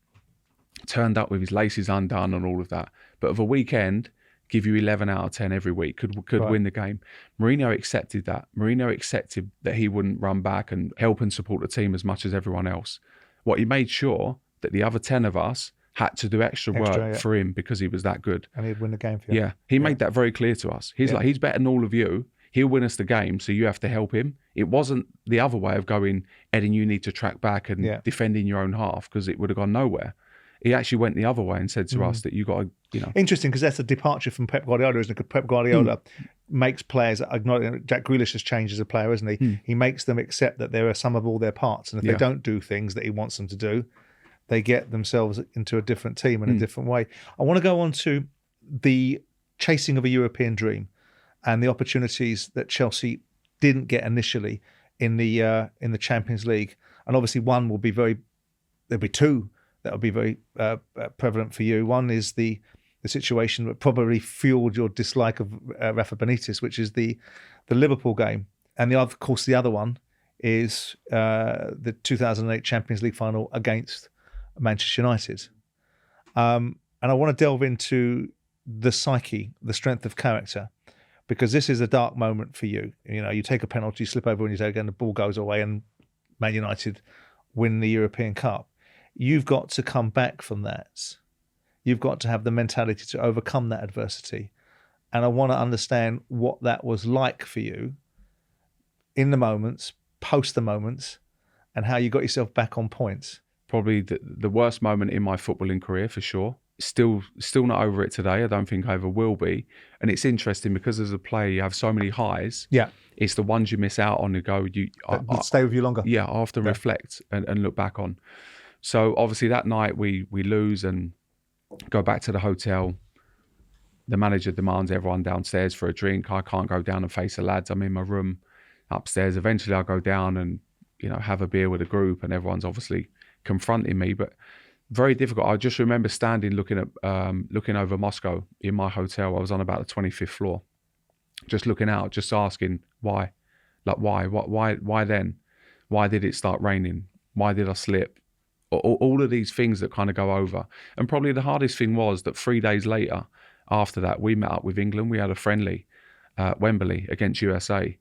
turned up with his laces undone and all of that. But of a weekend, give you 11 out of 10 every week, could win the game. Mourinho accepted that. Mourinho accepted that he wouldn't run back and help and support the team as much as everyone else. What he made sure that the other 10 of us had to do extra work for him, because he was that good. And he'd win the game for you. Yeah, he made that very clear to us. He's like, he's better than all of you. He'll win us the game, so you have to help him. It wasn't the other way of going, Ed, and you need to track back and defend in your own half, because it would have gone nowhere. He actually went the other way and said to us that you got to, Interesting, because that's a departure from Pep Guardiola, isn't it? Because Pep Guardiola makes players, Jack Grealish has changed as a player, isn't he? He makes them accept that there are some of all their parts, and if they don't do things that he wants them to do, they get themselves into a different team in a different way. I want to go on to the chasing of a European dream and the opportunities that Chelsea didn't get initially in the Champions League. And obviously one will be there'll be 2 that will be very prevalent for you. One is the situation that probably fueled your dislike of Rafa Benitez, which is the Liverpool game. And the other one is the 2008 Champions League final against Manchester United. And I want to delve into the psyche, the strength of character, because this is a dark moment for you. You take a penalty, slip over when you take it, and the ball goes away, and Man United win the European Cup. You've got to come back from that. You've got to have the mentality to overcome that adversity. And I want to understand what that was like for you in the moments, post the moments, and how you got yourself back on points. Probably the worst moment in my footballing career, for sure. Still not over it today. I don't think I ever will be. And it's interesting because as a player, you have so many highs. Yeah. It's the ones you miss out on that stay with you longer. Yeah, I often reflect and look back on. So obviously that night we lose and go back to the hotel. The manager demands everyone downstairs for a drink. I can't go down and face the lads. I'm in my room upstairs. Eventually I'll go down and, have a beer with a group, and everyone's obviously confronting me, but very difficult. I just remember standing looking over Moscow in my hotel. I was on about the 25th floor, just looking out, just asking why, why then? Why did it start raining? Why did I slip? All of these things that kind of go over. And probably the hardest thing was that 3 days later, after that, we met up with England. We had a friendly at Wembley against USA,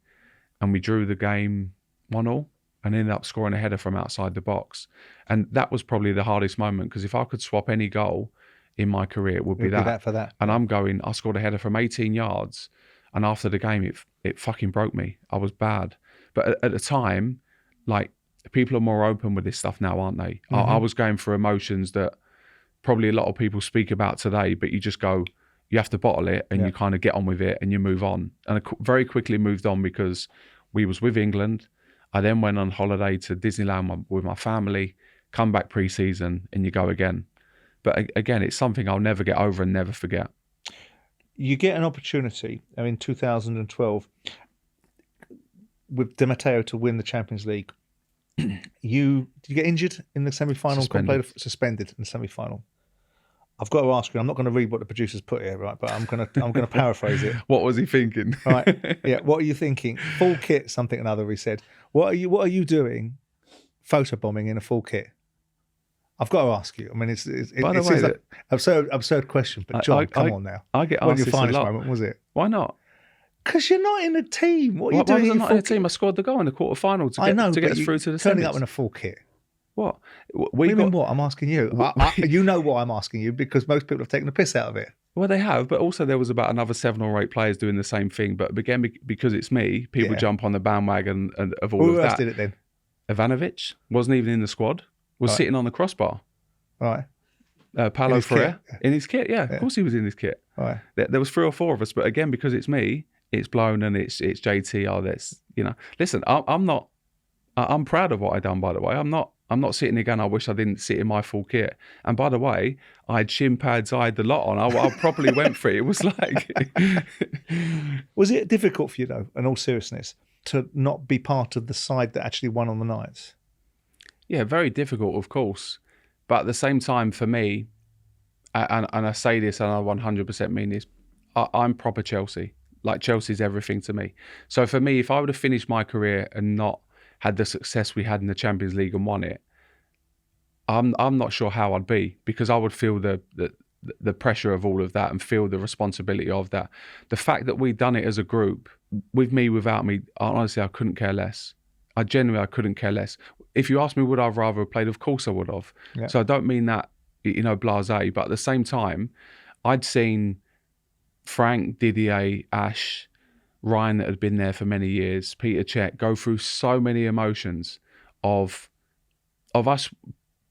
and we drew the game 1-1. And ended up scoring a header from outside the box. And that was probably the hardest moment, because if I could swap any goal in my career, it would be that. For that. And I scored a header from 18 yards. And after the game, it fucking broke me. I was bad. But at the time, like people are more open with this stuff now, aren't they? I was going through emotions that probably a lot of people speak about today, but you just go, you have to bottle it and you kind of get on with it and you move on. And I very quickly moved on because we was with England. I then went on holiday to Disneyland with my family, come back pre-season and you go again. But again, it's something I'll never get over and never forget. You get an opportunity, in 2012, with Di Matteo to win the Champions League. Did you get injured in the semi-final? Suspended in the semi-final. I've got to ask you. I'm not going to read what the producers put here, right? But I'm going to paraphrase it. What was he thinking? Right? Yeah. What are you thinking? Full kit, something or another. He said. What are you doing? Photobombing in a full kit. I've got to ask you. I mean, it's like absurd question, but John, come on now. I get asked your this a finest lot. moment, was it? Why not? Because you're not in a team. What are you doing? Why was I not in a team? I scored the goal in the quarter-final to get us through to the semis. Turning up in a full kit. What? What? I'm asking you. You know what I'm asking you because most people have taken the piss out of it. Well, they have, but also there was about another 7 or 8 players doing the same thing. But again, because it's me, people jump on the bandwagon and of all of that. Who else did it then? Ivanovic wasn't even in the squad. Was sitting on the crossbar. Right. Paulo Freire in his kit. Yeah, of course he was in his kit. Right. There was 3 or 4 of us, but again, because it's me, it's blown and it's JT. Oh, that's Listen, I'm proud of what I done. By the way, I'm not sitting here going, I wish I didn't sit in my full kit. And by the way, I had shin pads, I had the lot on. I properly went for it. It was like... Was it difficult for you, though, in all seriousness, to not be part of the side that actually won on the nights? Yeah, very difficult, of course. But at the same time, for me, and I say this and I 100% mean this, I'm proper Chelsea. Like, Chelsea's everything to me. So for me, if I would have finished my career and not had the success we had in the Champions League and won it, I'm not sure how I'd be, because I would feel the pressure of all of that and feel the responsibility of that. The fact that we'd done it as a group, with me, without me, honestly, I couldn't care less. I couldn't care less. If you ask me, would I have rather played? Of course I would have. Yeah. So I don't mean that, blasé, but at the same time, I'd seen Frank, Didier, Ash, Ryan that had been there for many years, Peter Cech, go through so many emotions of us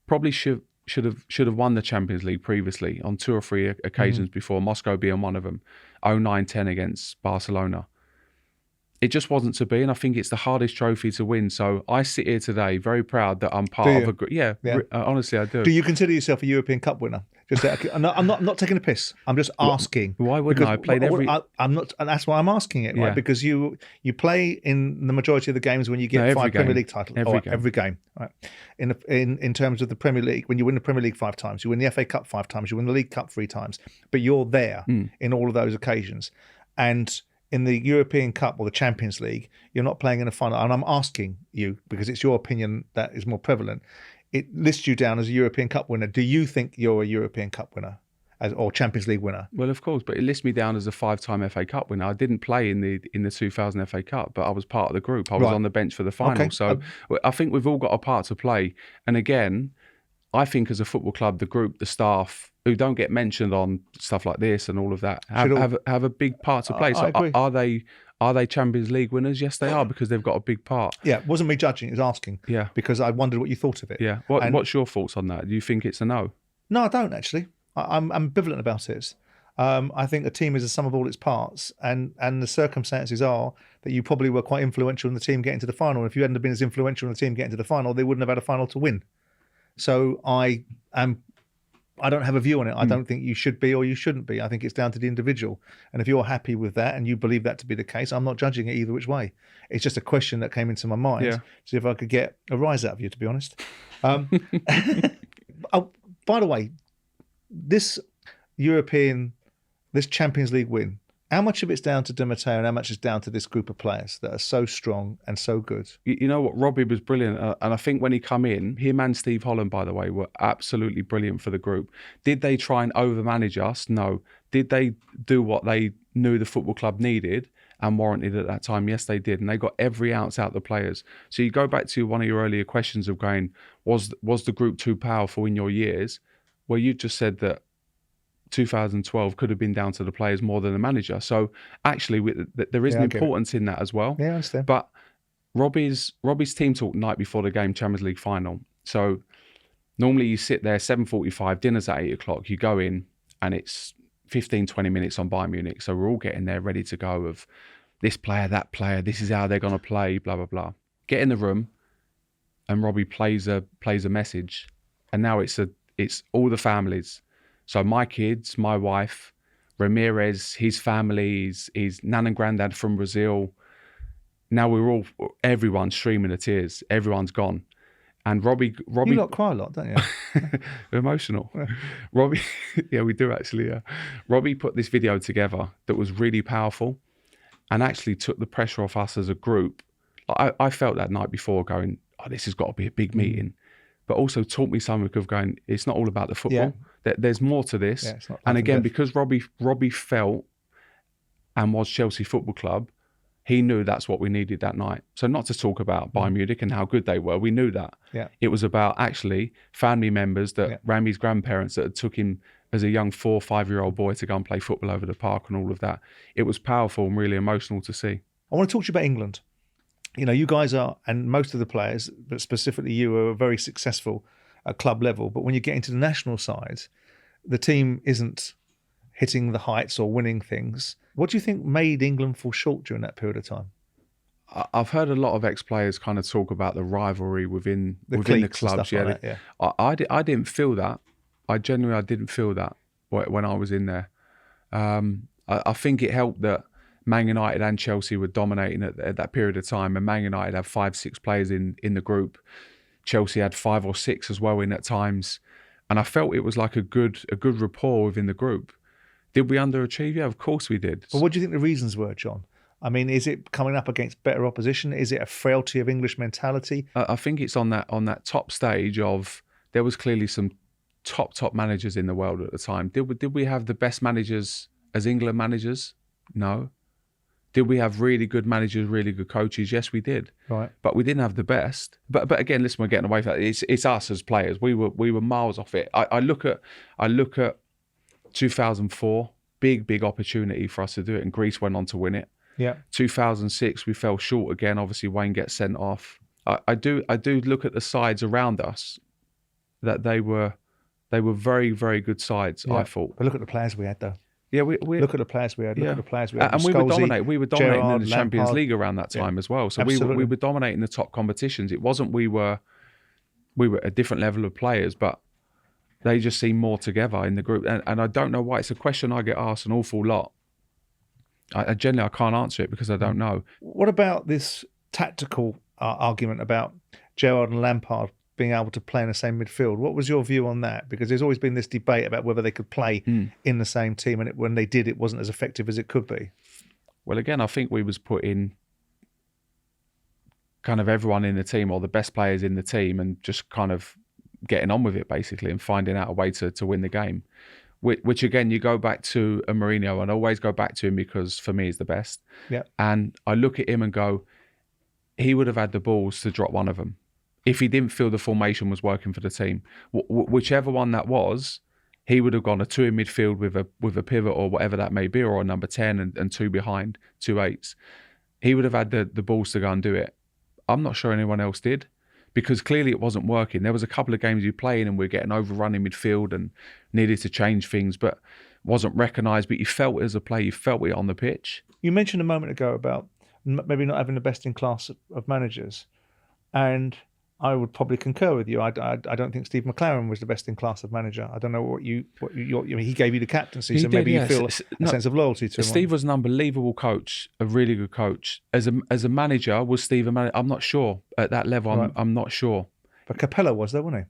probably should have won the Champions League previously on 2 or 3 occasions before, Moscow being one of them, 09-10 against Barcelona. It just wasn't to be, and I think it's the hardest trophy to win. So I sit here today very proud that I'm part of a group. Yeah. Honestly, I do. Do you consider yourself a European Cup winner? I'm not taking a piss. I'm just asking. Why wouldn't I? Played every. I'm not, and that's why I'm asking it, right? Because you play in the majority of the games when you get 5 Premier League titles. Every game, right? In terms of the Premier League, when you win the Premier League 5 times, you win the FA Cup 5 times, you win the League Cup 3 times, but you're there in all of those occasions, and in the European Cup or the Champions League, you're not playing in a final. And I'm asking you, because it's your opinion that is more prevalent, it lists you down as a European Cup winner. Do you think you're a European Cup winner or Champions League winner? Well, of course, but it lists me down as a 5-time FA Cup winner. I didn't play in the 2000 FA Cup, but I was part of the group. I was on the bench for the final. Okay. So I think we've all got a part to play. And again, I think as a football club, the group, the staff, who don't get mentioned on stuff like this and all of that, have a big part to play. So are they Champions League winners? Yes, they are, because they've got a big part. Yeah, it wasn't me judging, it was asking. Yeah. Because I wondered what you thought of it. Yeah. What's your thoughts on that? Do you think it's a no? No, I don't actually. I'm ambivalent about it. I think a team is the sum of all its parts, and the circumstances are that you probably were quite influential in the team getting to the final. If you hadn't been as influential in the team getting to the final, they wouldn't have had a final to win. So I don't have a view on it. I don't think you should be or you shouldn't be. I think it's down to the individual. And if you're happy with that and you believe that to be the case, I'm not judging it either which way. It's just a question that came into my mind to see if I could get a rise out of you, to be honest. By the way, this Champions League win, how much of it's down to Di Matteo and how much is down to this group of players that are so strong and so good? You know what? Robbie was brilliant. And I think when he come in, him and Steve Holland, by the way, were absolutely brilliant for the group. Did they try and overmanage us? No. Did they do what they knew the football club needed and warranted at that time? Yes, they did. And they got every ounce out of the players. So you go back to one of your earlier questions of going, was the group too powerful in your years? Well, you just said that 2012 could have been down to the players more than the manager. So actually, there is an importance in that as well. Yeah, I understand. But Robbie's team talk night before the game, Champions League final. So normally you sit there, 7:45, dinner's at 8 o'clock. You go in and it's 15, 20 minutes on Bayern Munich. So we're all getting there ready to go of this player, that player, this is how they're going to play, blah, blah, blah. Get in the room and Robbie plays a message. And now it's all the families. So my kids, my wife, Ramirez, his family, his nan and granddad from Brazil. Now everyone's streaming the tears. Everyone's gone. And Robbie... You lot cry a lot, don't you? Emotional. Yeah. Robbie... Yeah, we do actually, yeah. Robbie put this video together that was really powerful and actually took the pressure off us as a group. I felt that night before going, oh, this has got to be a big meeting. But also taught me something of going, it's not all about the football. Yeah. There's more to this. Yeah, it's not and again, because Robbie felt and was Chelsea Football Club, he knew that's what we needed that night. So not to talk about Bayern Munich and how good they were. We knew that. Yeah. It was about actually family members that Rami's grandparents that took him as a young 4 or 5-year-old boy to go and play football over the park and all of that. It was powerful and really emotional to see. I want to talk to you about England. You know, you guys are, and most of the players, but specifically you, are very successful at club level. But when you get into the national side, the team isn't hitting the heights or winning things. What do you think made England fall short during that period of time? I've heard a lot of ex-players kind of talk about the rivalry within the clubs. Like that, I didn't feel that. I didn't feel that when I was in there. I think it helped that Man United and Chelsea were dominating at that period of time, and Man United had 5-6 players in the group. Chelsea had 5 or 6 as well in at times, and I felt it was like a good rapport within the group. Did we underachieve? Yeah, of course we did. But what do you think the reasons were, John? I mean, is it coming up against better opposition? Is it a frailty of English mentality? I think it's on that top stage of, there was clearly some top managers in the world at the time. Did we have the best managers as England managers? No. Did we have really good managers, really good coaches? Yes, we did. Right. But we didn't have the best. But again, listen, we're getting away from that. It's us as players. We were miles off it. I look at 2004, big opportunity for us to do it, and Greece went on to win it. Yeah. 2006, we fell short again. Obviously, Wayne gets sent off. I do look at the sides around us, that they were very, very good sides. Yeah. I thought. But look at the players we had, though. Yeah, we look at the players we had. Look at the players we had. And Scolzi, we were dominating Gerrard, in the Champions Lampard. League around that time as well. So we were dominating the top competitions. It wasn't we were a different level of players, but they just seemed more together in the group. And I don't know why. It's a question I get asked an awful lot. I generally can't answer it because I don't know. What about this tactical argument about Gerrard and Lampard being able to play in the same midfield? What was your view on that? Because there's always been this debate about whether they could play in the same team, and when they did, it wasn't as effective as it could be. Well, again, I think we was putting kind of everyone in the team, or the best players in the team, and just kind of getting on with it, basically, and finding out a way to win the game. Which again, you go back to a Mourinho, and I always go back to him because for me he's the best. Yeah. And I look at him and go, he would have had the balls to drop one of them if he didn't feel the formation was working for the team. Whichever one that was, he would have gone a 2 in midfield with a pivot or whatever that may be, or a number 10 and 2 behind, 2 8s. He would have had the balls to go and do it. I'm not sure anyone else did, because clearly it wasn't working. There was a couple of games you played and we were getting overrun in midfield and needed to change things, but wasn't recognised. But you felt it as a player, you felt it on the pitch. You mentioned a moment ago about maybe not having the best in class of managers, and I would probably concur with you. I don't think Steve McLaren was the best in class of manager. I don't know what you he gave you the captaincy, so maybe you feel a sense of loyalty to him. Steve was an unbelievable coach, a really good coach. As a manager, was Steve a manager? I'm not sure at that level. Right. I'm not sure. But Capello was, though, wasn't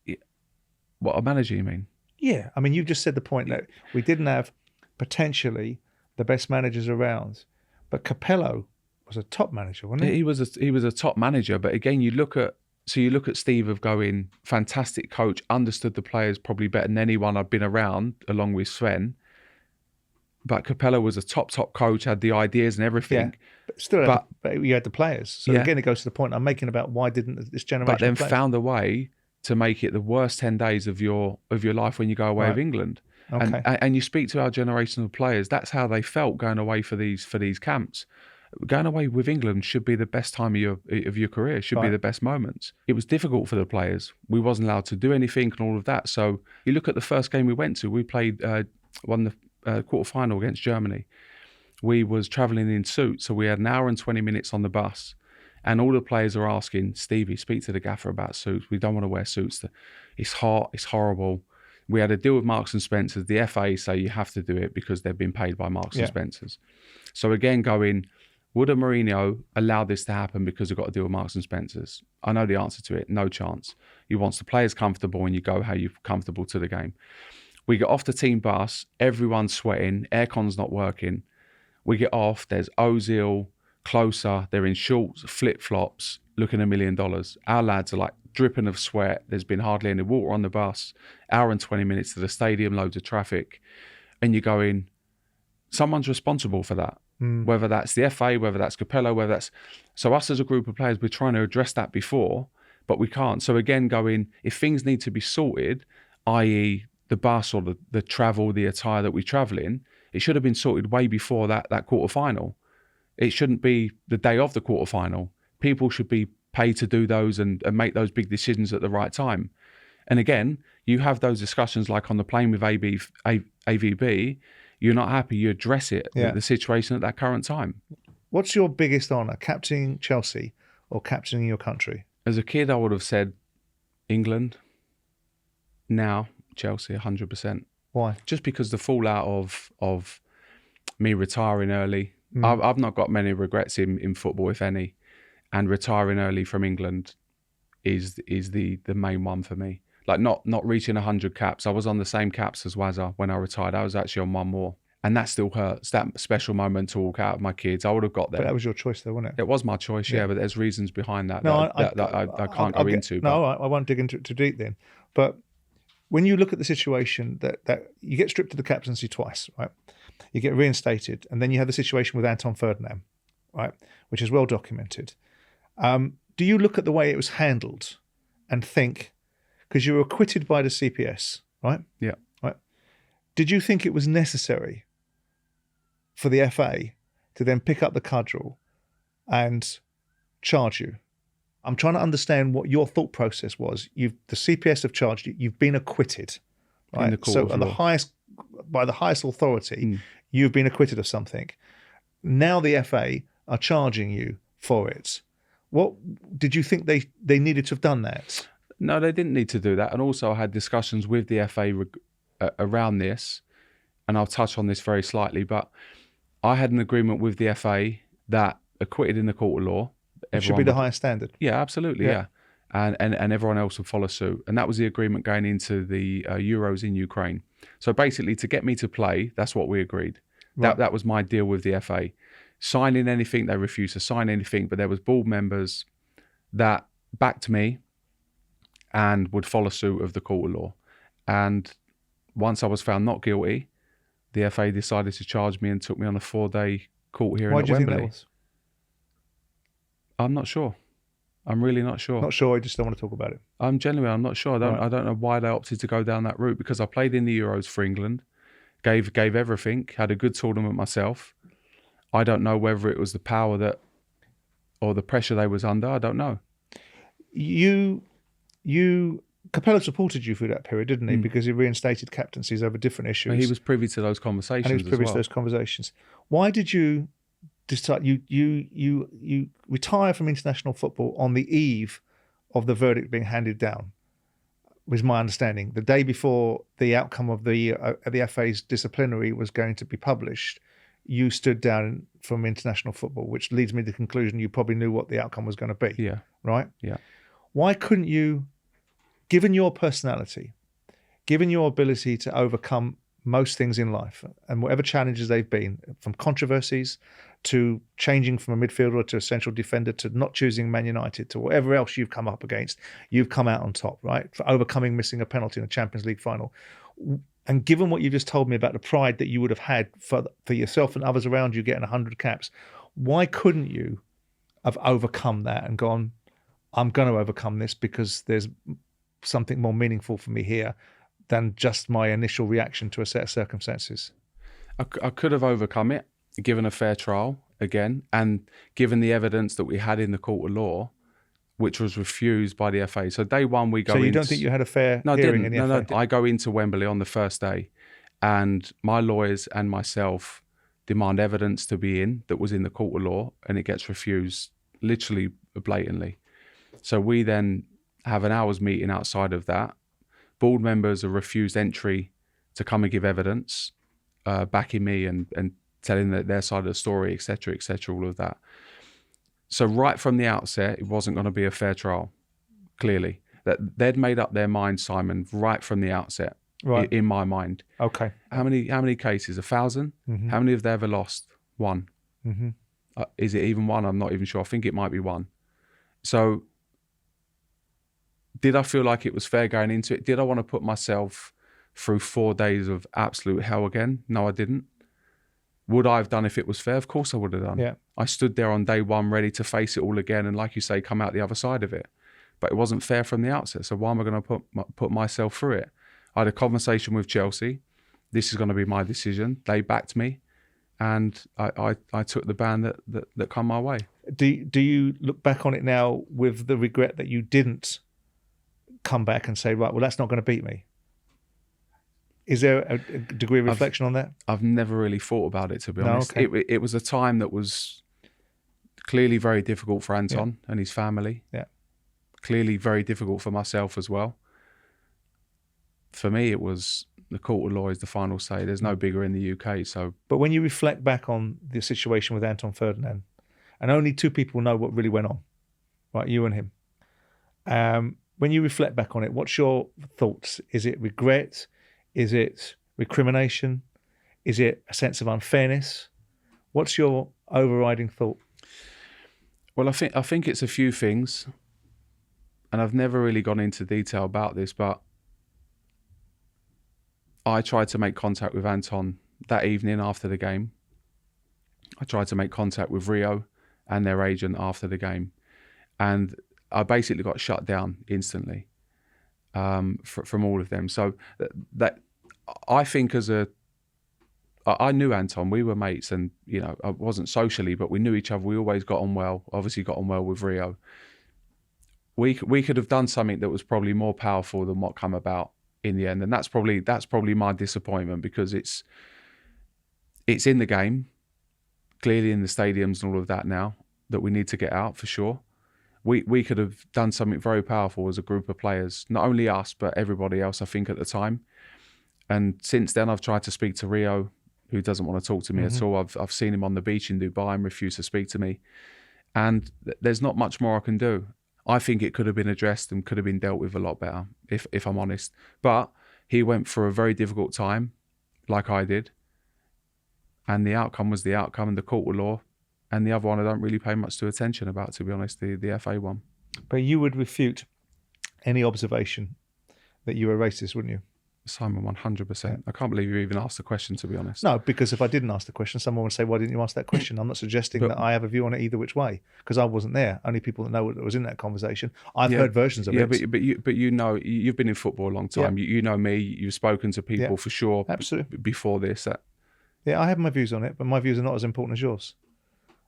he? What, a manager, you mean? Yeah, I mean, you just said the point that we didn't have potentially the best managers around, but Capello was a top manager, wasn't he? He was a top manager, but again, you look at Steve of going, fantastic coach, understood the players probably better than anyone I've been around, along with Sven. But Capello was a top coach, had the ideas and everything. Yeah, but you had the players. So again, it goes to the point I'm making about why didn't this generation? But then found a way to make it the worst 10 days of your life when you go away of England. Okay. And you speak to our generation of players, that's how they felt going away for these camps. Going away with England should be the best time of your career. It should be the best moments. It was difficult for the players. We wasn't allowed to do anything and all of that. So you look at the first game we went to. We played, won the quarter-final against Germany. We was travelling in suits, so we had an hour and 20 minutes on the bus. And all the players are asking, Stevie, speak to the gaffer about suits. We don't want to wear suits. It's hot. It's horrible. We had a deal with Marks and Spencer's. The FA say you have to do it because they've been paid by Marks and Spencer's. So again, would a Mourinho allow this to happen because they've got to deal with Marks and Spencer's? I know the answer to it. No chance. He wants the players comfortable and you go how you're comfortable to the game. We get off the team bus. Everyone's sweating. Aircon's not working. We get off. There's Ozil, Closer. They're in shorts, flip-flops, looking $1 million. Our lads are like dripping of sweat. There's been hardly any water on the bus. Hour and 20 minutes to the stadium, loads of traffic. And you're going, someone's responsible for that. Whether that's the FA, whether that's Capello, whether that's... So us as a group of players, we're trying to address that before, but we can't. So again, if things need to be sorted, i.e. the bus or the travel, the attire that we travel in, it should have been sorted way before that quarter-final. It shouldn't be the day of the quarter-final. People should be paid to do those and make those big decisions at the right time. And again, you have those discussions like on the plane with AVB, you're not happy, you address it, the situation at that current time. What's your biggest honour, captaining Chelsea or captaining your country? As a kid, I would have said England. Now, Chelsea, 100%. Why? Just because the fallout of me retiring early. I've not got many regrets in football, if any. And retiring early from England is the main one for me. Like not reaching 100 caps. I was on the same caps as Wazza when I retired. I was actually on one more. And that still hurts. That special moment to walk out of my kids. I would have got there. But that was your choice though, wasn't it? It was my choice, yeah. But there's reasons behind that I can't go into. No, I won't dig into it too deep then. But when you look at the situation that you get stripped of the captaincy twice, right? You get reinstated. And then you have the situation with Anton Ferdinand, right? Which is well documented. Do you look at the way it was handled and think, because you were acquitted by the CPS, right? Yeah. Right. Did you think it was necessary for the FA to then pick up the cudgel and charge you? I'm trying to understand what your thought process was. The CPS have charged you. You've been acquitted, right? In the court so of at law. by the highest authority, you've been acquitted of something. Now the FA are charging you for it. What did you think they needed to have done that? No, they didn't need to do that. And also I had discussions with the FA around this, and I'll touch on this very slightly, but I had an agreement with the FA that acquitted in the court of law. It should be the highest standard. Yeah, absolutely, yeah. And everyone else would follow suit. And that was the agreement going into the Euros in Ukraine. So basically, to get me to play, that's what we agreed. Right. That was my deal with the FA. Signing anything, they refused to sign anything, but there was board members that backed me and would follow suit of the court of law. And once I was found not guilty, the FA decided to charge me and took me on a 4-day court hearing at Wembley. Why do you think that was? I'm not sure. I'm really not sure. Not sure, I just don't want to talk about it. I'm not sure. I don't know why they opted to go down that route, because I played in the Euros for England, gave everything, had a good tournament myself. I don't know whether it was the power or the pressure they was under. I don't know. Capello supported you through that period, didn't he? Because he reinstated captaincies over different issues. But he was privy to those conversations. And he was privy to those conversations. Why did you decide you retire from international football on the eve of the verdict being handed down? Was my understanding. The day before the outcome of the FA's disciplinary was going to be published, you stood down from international football, which leads me to the conclusion you probably knew what the outcome was going to be. Yeah. Right? Yeah. Why couldn't you, given your personality, given your ability to overcome most things in life and whatever challenges they've been, from controversies to changing from a midfielder to a central defender to not choosing Man United to whatever else you've come up against, you've come out on top, right? For overcoming missing a penalty in a Champions League final. And given what you just told me about the pride that you would have had for yourself and others around you getting 100 caps, why couldn't you have overcome that and gone, I'm going to overcome this because there's something more meaningful for me here than just my initial reaction to a set of circumstances? I could have overcome it, given a fair trial, again. And given the evidence that we had in the court of law, which was refused by the FA. So day one, we go So you into... don't think you had a fair No, I hearing didn't. in the FA? No. I go into Wembley on the first day, and my lawyers and myself demand evidence to be in that was in the court of law, and it gets refused literally blatantly. So we then have an hour's meeting outside of that. Board members are refused entry to come and give evidence, backing me and telling their side of the story, etc., all of that. So right from the outset, it wasn't going to be a fair trial, clearly. That they'd made up their mind, Simon, right from the outset, Right. in my mind. Okay. How many cases? 1,000? Mm-hmm. How many have they ever lost? One. Mm-hmm. Is it even one? I'm not even sure. I think it might be one. So did I feel like it was fair going into it? Did I want to put myself through 4 days of absolute hell again? No, I didn't. Would I have done if it was fair? Of course I would have done. Yeah. I stood there on day one ready to face it all again and, like you say, come out the other side of it. But it wasn't fair from the outset. So why am I going to put myself through it? I had a conversation with Chelsea. This is going to be my decision. They backed me, and I took the ban that come my way. Do you look back on it now with the regret that you didn't come back and say, right, well, that's not going to beat me? Is there a degree of reflection on that? I've never really thought about it, to be No, honest. okay. It was a time that was clearly very difficult for Anton and his family. Yeah. Clearly very difficult for myself as well. For me, it was the court of law is the final say. There's no bigger in the UK. So, But when you reflect back on the situation with Anton Ferdinand, and only two people know what really went on, right? You and him. When you reflect back on it, what's your thoughts? Is it regret? Is it recrimination? Is it a sense of unfairness? What's your overriding thought? well, I think it's a few things, and I've never really gone into detail about this, but I tried to make contact with Anton that evening after the game. I tried to make contact with Rio and their agent after the game, and I basically got shut down instantly from all of them. So that I think I knew Anton. We were mates, and I wasn't socially, but we knew each other. We always got on well. Obviously, got on well with Rio. We could have done something that was probably more powerful than what come about in the end, and that's probably my disappointment, because it's in the game, clearly in the stadiums and all of that now, that we need to get out for sure. We could have done something very powerful as a group of players, not only us but everybody else, I think, at the time. And since then, I've tried to speak to Rio, who doesn't want to talk to me at all. I've seen him on the beach in Dubai and refused to speak to me, and there's not much more I can do. I think it could have been addressed and could have been dealt with a lot better, if I'm honest. But he went for a very difficult time, like I did, and the outcome was the outcome, and the court of law. And the other one I don't really pay much attention about, to be honest, the FA one. But you would refute any observation that you were racist, wouldn't you? Simon, 100%. I can't believe you even asked the question, to be honest. No, because if I didn't ask the question, someone would say, why didn't you ask that question? I'm not suggesting that I have a view on it either which way, because I wasn't there. Only people that know what was in that conversation. I've heard versions of it. But you've been in football a long time. Yeah. You know me. You've spoken to people for sure. Absolutely. Before this. Yeah, I have my views on it, but my views are not as important as yours.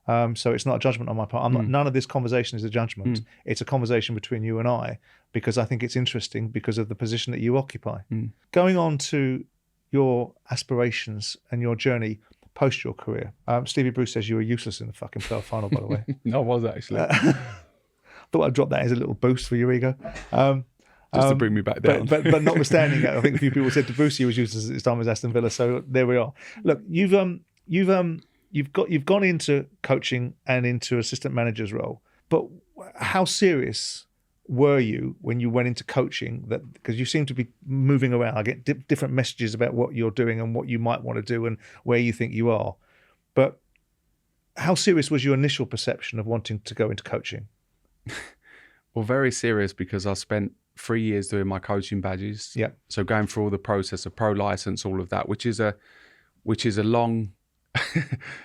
So it's not a judgment on my part. None of this conversation is a judgment. It's a conversation between you and I, because I think it's interesting because of the position that you occupy. Going on to your aspirations and your journey post your career. Stevie Bruce says you were useless in the fucking playoff final, by the way. No, I was actually. Thought I'd drop that as a little boost for your ego. Just to bring me back down. But notwithstanding that, I think a few people said to Bruce he was useless at his time as Aston Villa. So there we are. Look, you've gone into coaching and into assistant manager's role, but how serious were you when you went into coaching? That because you seem to be moving around. I get different messages about what you're doing and what you might want to do and where you think you are. But how serious was your initial perception of wanting to go into coaching? Well, very serious, because I spent 3 years doing my coaching badges. Yeah. So going through all the process of pro license, all of that, which is a long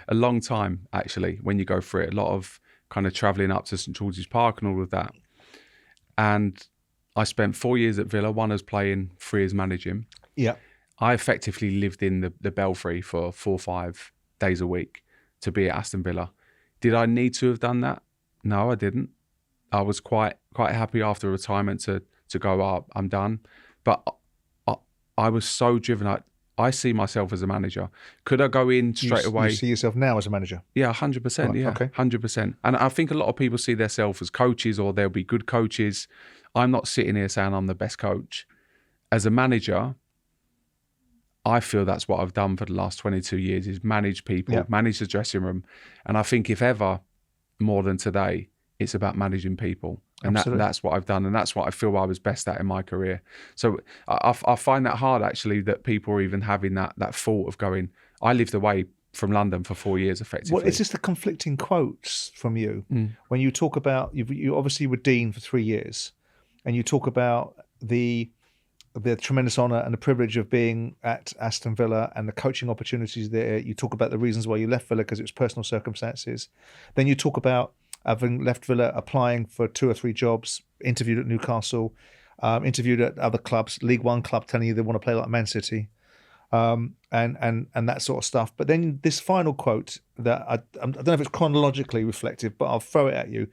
a long time, actually, when you go through it. A lot of kind of travelling up to St George's Park and all of that. And I spent 4 years at Villa, 1 as playing, 3 as managing. Yeah. I effectively lived in the Belfry for 4 or 5 days a week to be at Aston Villa. Did I need to have done that? No, I didn't. I was quite happy after retirement to go up. I'm done. But I was so driven. I see myself as a manager. Could I go in straight away? You see yourself now as a manager? Yeah, 100%. Right, yeah, okay. 100%. And I think a lot of people see themselves as coaches, or they'll be good coaches. I'm not sitting here saying I'm the best coach. As a manager, I feel that's what I've done for the last 22 years, is manage people, manage the dressing room. And I think if ever, more than today, it's about managing people. And that's what I've done. And that's what I feel I was best at in my career. So I find that hard, actually, that people are even having that thought of going, I lived away from London for 4 years, effectively. Well, it's just the conflicting quotes from you. When you talk about, you obviously were dean for 3 years, and you talk about the tremendous honour and the privilege of being at Aston Villa and the coaching opportunities there. You talk about the reasons why you left Villa, because it was personal circumstances. Then you talk about having left Villa, applying for 2 or 3 jobs, interviewed at Newcastle, interviewed at other clubs, League One club telling you they want to play like Man City, and that sort of stuff. But then this final quote that I don't know if it's chronologically reflective, but I'll throw it at you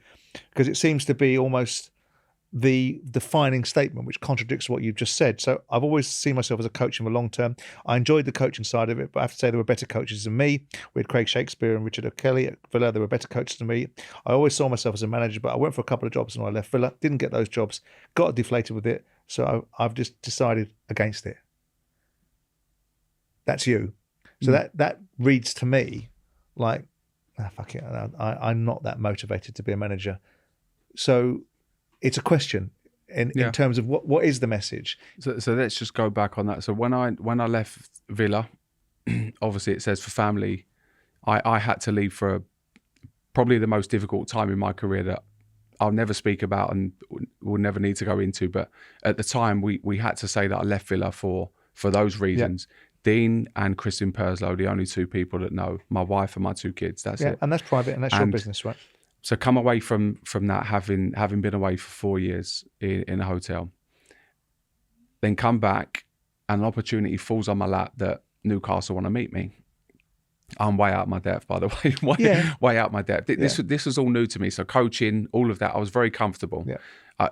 because it seems to be almost the defining statement, which contradicts what you've just said. So I've always seen myself as a coach in the long term. I enjoyed the coaching side of it, but I have to say there were better coaches than me. We had Craig Shakespeare and Richard O'Kelly at Villa. There were better coaches than me. I always saw myself as a manager, but I went for a couple of jobs and I left Villa, didn't get those jobs, got deflated with it. So I've just decided against it. That's you. So that reads to me like, fuck it, I'm not that motivated to be a manager. So it's a question in terms of what is the message. So let's just go back on that. So when I left Villa, obviously it says for family, I had to leave for probably the most difficult time in my career that I'll never speak about and will never need to go into. But at the time, we had to say that I left Villa for those reasons. Dean and Christian Perslow, the only 2 people that know, my wife and my 2 kids. That's it. And that's private, and that's your business, right? So come away from that, having been away for 4 years in a hotel, then come back and an opportunity falls on my lap that Newcastle want to meet me. I'm way out my depth, by the way, way out my depth. This was all new to me. So coaching, all of that, I was very comfortable. Yeah.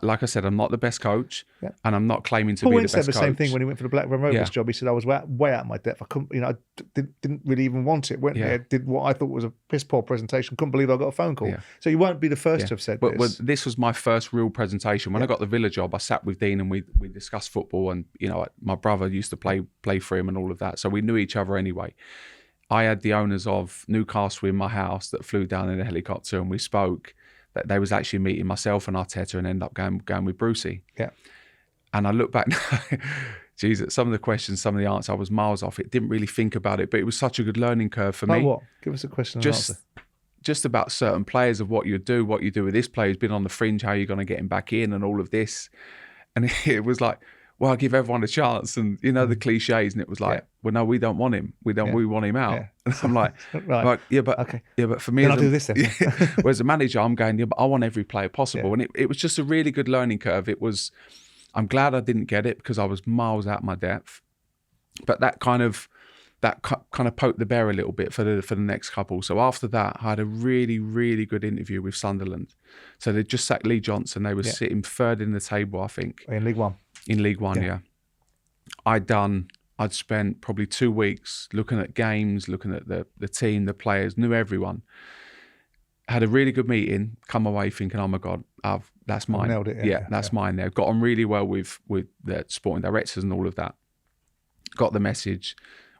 Like I said, I'm not the best coach, and I'm not claiming to be the best coach. Paul said the same thing when he went for the Blackburn Rovers job. He said I was way out of my depth. I couldn't, I didn't really even want it. Went there, did what I thought was a piss poor presentation. Couldn't believe I got a phone call. Yeah. So you won't be the first to have said this. But this was my first real presentation. When I got the Villa job, I sat with Dean and we discussed football. And my brother used to play for him and all of that, so we knew each other anyway. I had the owners of Newcastle in my house that flew down in a helicopter, and we spoke. That they was actually meeting myself and Arteta and end up going with Brucey. Yeah. And I look back now, Jesus, some of the questions, some of the answers, I was miles off it. Didn't really think about it, but it was such a good learning curve for me. What? Give us a question and answer. Just about certain players, of what you do with this player who's been on the fringe, how you're going to get him back in and all of this. And it was like, well, I give everyone a chance, and the cliches, and it was like, well, no, we don't want him. We want him out. Yeah. And I'm like, right. But for me, then I'll do this then. Whereas a manager, I'm going, but I want every player possible, and it was just a really good learning curve. I'm glad I didn't get it because I was miles out my depth, but that kind of poked the bear a little bit for the next couple. So after that, I had a really, really good interview with Sunderland. So they just sacked Lee Johnson. They were sitting 3rd in the table, I think, in League One. In League One, yeah. I'd spent probably 2 weeks looking at games, looking at the team, the players, knew everyone. Had a really good meeting, come away thinking, oh my God, that's mine. Nailed it. That's mine there. Got on really well with the sporting directors and all of that. Got the message,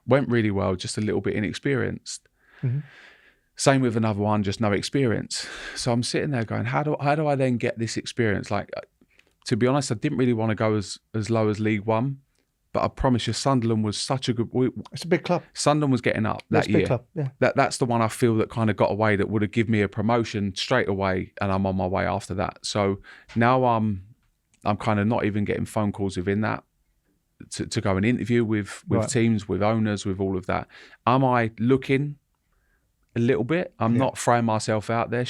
went really well, just a little bit inexperienced. Mm-hmm. Same with another one, just no experience. So I'm sitting there going, how do I then get this experience? Like, to be honest, I didn't really want to go as low as League One, but I promise you, Sunderland was such a good. It's a big club. Sunderland was getting up that year. Big club, yeah. That's the one I feel that kind of got away, that would have given me a promotion straight away, and I'm on my way after that. So now I'm kind of not even getting phone calls within that to go and interview with teams, with owners, with all of that. Am I looking a little bit? I'm not throwing myself out there.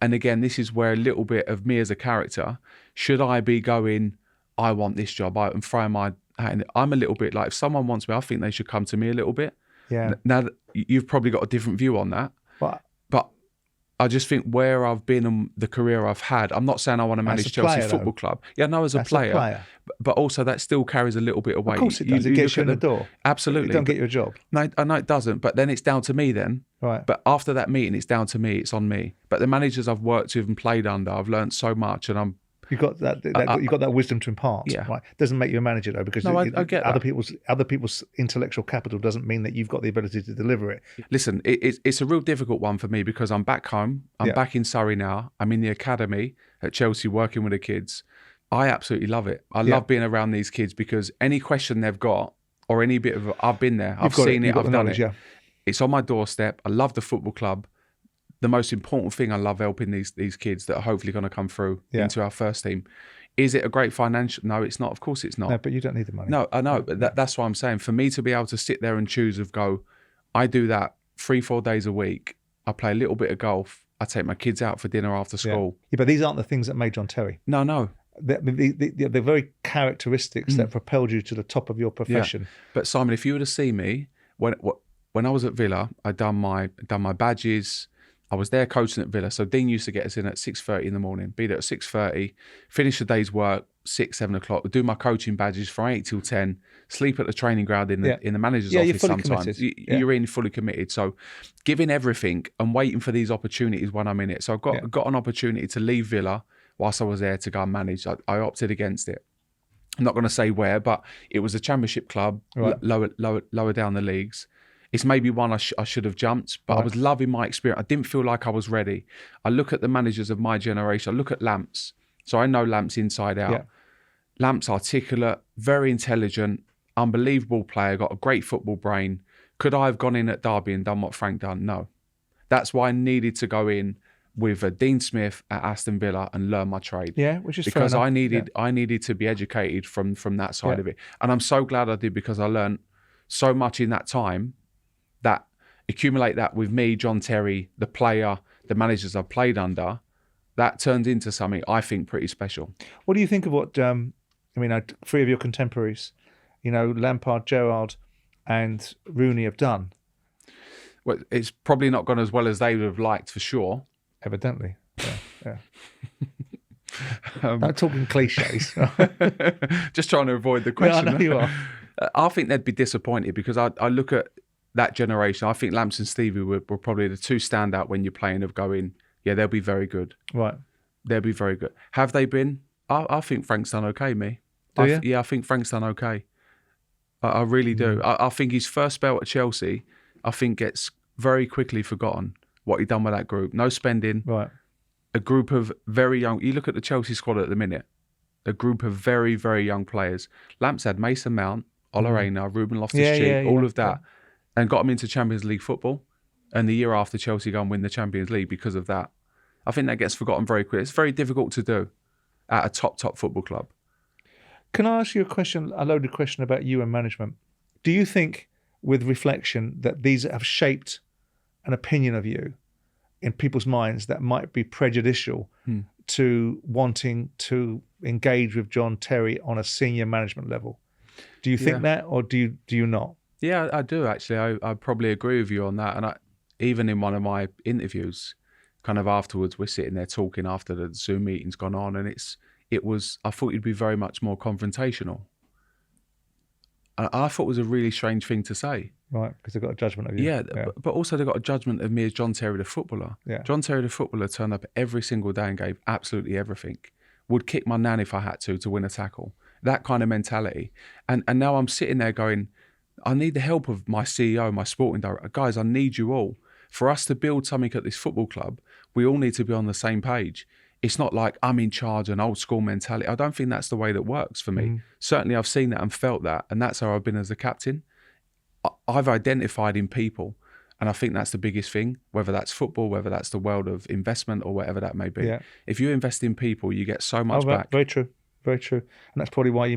And again, this is where a little bit of me as a character, should I be going, I want this job, and throwing my hat in? I'm a little bit like, if someone wants me, I think they should come to me a little bit. Yeah. Now, you've probably got a different view on that. But I just think where I've been and the career I've had, I'm not saying I want to manage Chelsea Football Club. Yeah, no, as a player. But also that still carries a little bit of weight. Of course it does. It gets you in the door. Absolutely. It don't get you a job. No, I know it doesn't. But then it's down to me then. Right. But after that meeting, it's down to me. It's on me. But the managers I've worked with and played under, I've learned so much, and you've got that wisdom to impart. Yeah. Right. Doesn't make you a manager though, because I get other people's intellectual capital doesn't mean that you've got the ability to deliver it. Listen, it's a real difficult one for me because I'm back home. I'm back in Surrey now. I'm in the academy at Chelsea working with the kids. I absolutely love it. I love being around these kids because any question they've got or any bit of, I've been there, I've seen it, I've done it. Yeah. It's on my doorstep. I love the football club. The most important thing I love helping these kids that are hopefully going to come through into our first team. Is it a great financial? No, it's not. Of course it's not. No, but you don't need the money. No, I know. But that's what I'm saying. For me to be able to sit there and choose I do that 3-4 days a week. I play a little bit of golf. I take my kids out for dinner after school. Yeah, but these aren't the things that made John Terry. No. The very characteristics that propelled you to the top of your profession. Yeah. But Simon, if you were to see me when I was at Villa, I'd done my badges. I was there coaching at Villa. So Dean used to get us in at 6:30 in the morning, be there at 6:30, finish the day's work, 6-7 o'clock, do my coaching badges from 8 till 10, sleep at the training ground in the manager's office you're fully sometimes. Committed. You're in fully committed. So giving everything and waiting for these opportunities when I'm in it. So I've got an opportunity to leave Villa whilst I was there to go and manage. I opted against it. I'm not going to say where, but it was a championship club, lower down the leagues. It's maybe one I should have jumped, but I was loving my experience. I didn't feel like I was ready. I look at the managers of my generation. I look at Lamps. So I know Lamps inside out. Yeah. Lamps articulate, very intelligent, unbelievable player, got a great football brain. Could I have gone in at Derby and done what Frank done? No. That's why I needed to go in with Dean Smith at Aston Villa and learn my trade. Yeah, which is because fair I enough. I needed to be educated from that side of it. And I'm so glad I did because I learned so much in that time. That accumulate that with me, John Terry, the player, the managers I've played under, that turned into something I think pretty special. What do you think of what, three of your contemporaries, Lampard, Gerrard and Rooney have done? Well, it's probably not gone as well as they would have liked for sure. Evidently. Yeah. Not talking cliches. Just trying to avoid the question. No, I know you are. I think they'd be disappointed because I look at that generation. I think Lamps and Stevie were probably the two standout when you're playing of going, yeah, they'll be very good. Right. They'll be very good. Have they been? I think Frank's done okay, me. Do you? Yeah, I think Frank's done okay. I really do. I think his first spell at Chelsea, I think gets very quickly forgotten what he done with that group. No spending. Right. A group of very young, you look at the Chelsea squad at the minute, a group of very, very young players. Lamps had Mason Mount, Ola Aina, Ruben Loftus-Cheek, all of that. And got them into Champions League football. And the year after, Chelsea go and win the Champions League because of that. I think that gets forgotten very quickly. It's very difficult to do at a top football club. Can I ask you a loaded question about you and management? Do you think, with reflection, that these have shaped an opinion of you in people's minds that might be prejudicial to wanting to engage with John Terry on a senior management level? Do you think that, or do you not? Yeah, I do actually. I probably agree with you on that. And even in one of my interviews, kind of afterwards, we're sitting there talking after the Zoom meeting's gone on, and I thought it'd be very much more confrontational. I thought it was a really strange thing to say. Right, because they've got a judgment of you. Yeah. But also they've got a judgment of me as John Terry the footballer. Yeah. John Terry the footballer turned up every single day and gave absolutely everything. Would kick my nan if I had to win a tackle. That kind of mentality. And now I'm sitting there going, I need the help of my CEO, my sporting director. Guys, I need you all. For us to build something at this football club, we all need to be on the same page. It's not like I'm in charge, an old school mentality. I don't think that's the way that works for me. Certainly I've seen that and felt that, and that's how I've been as a captain. I've identified in people, and I think that's the biggest thing, whether that's football, whether that's the world of investment or whatever that may be. Yeah. If you invest in people, you get so much back. Very true. Very true. And that's probably why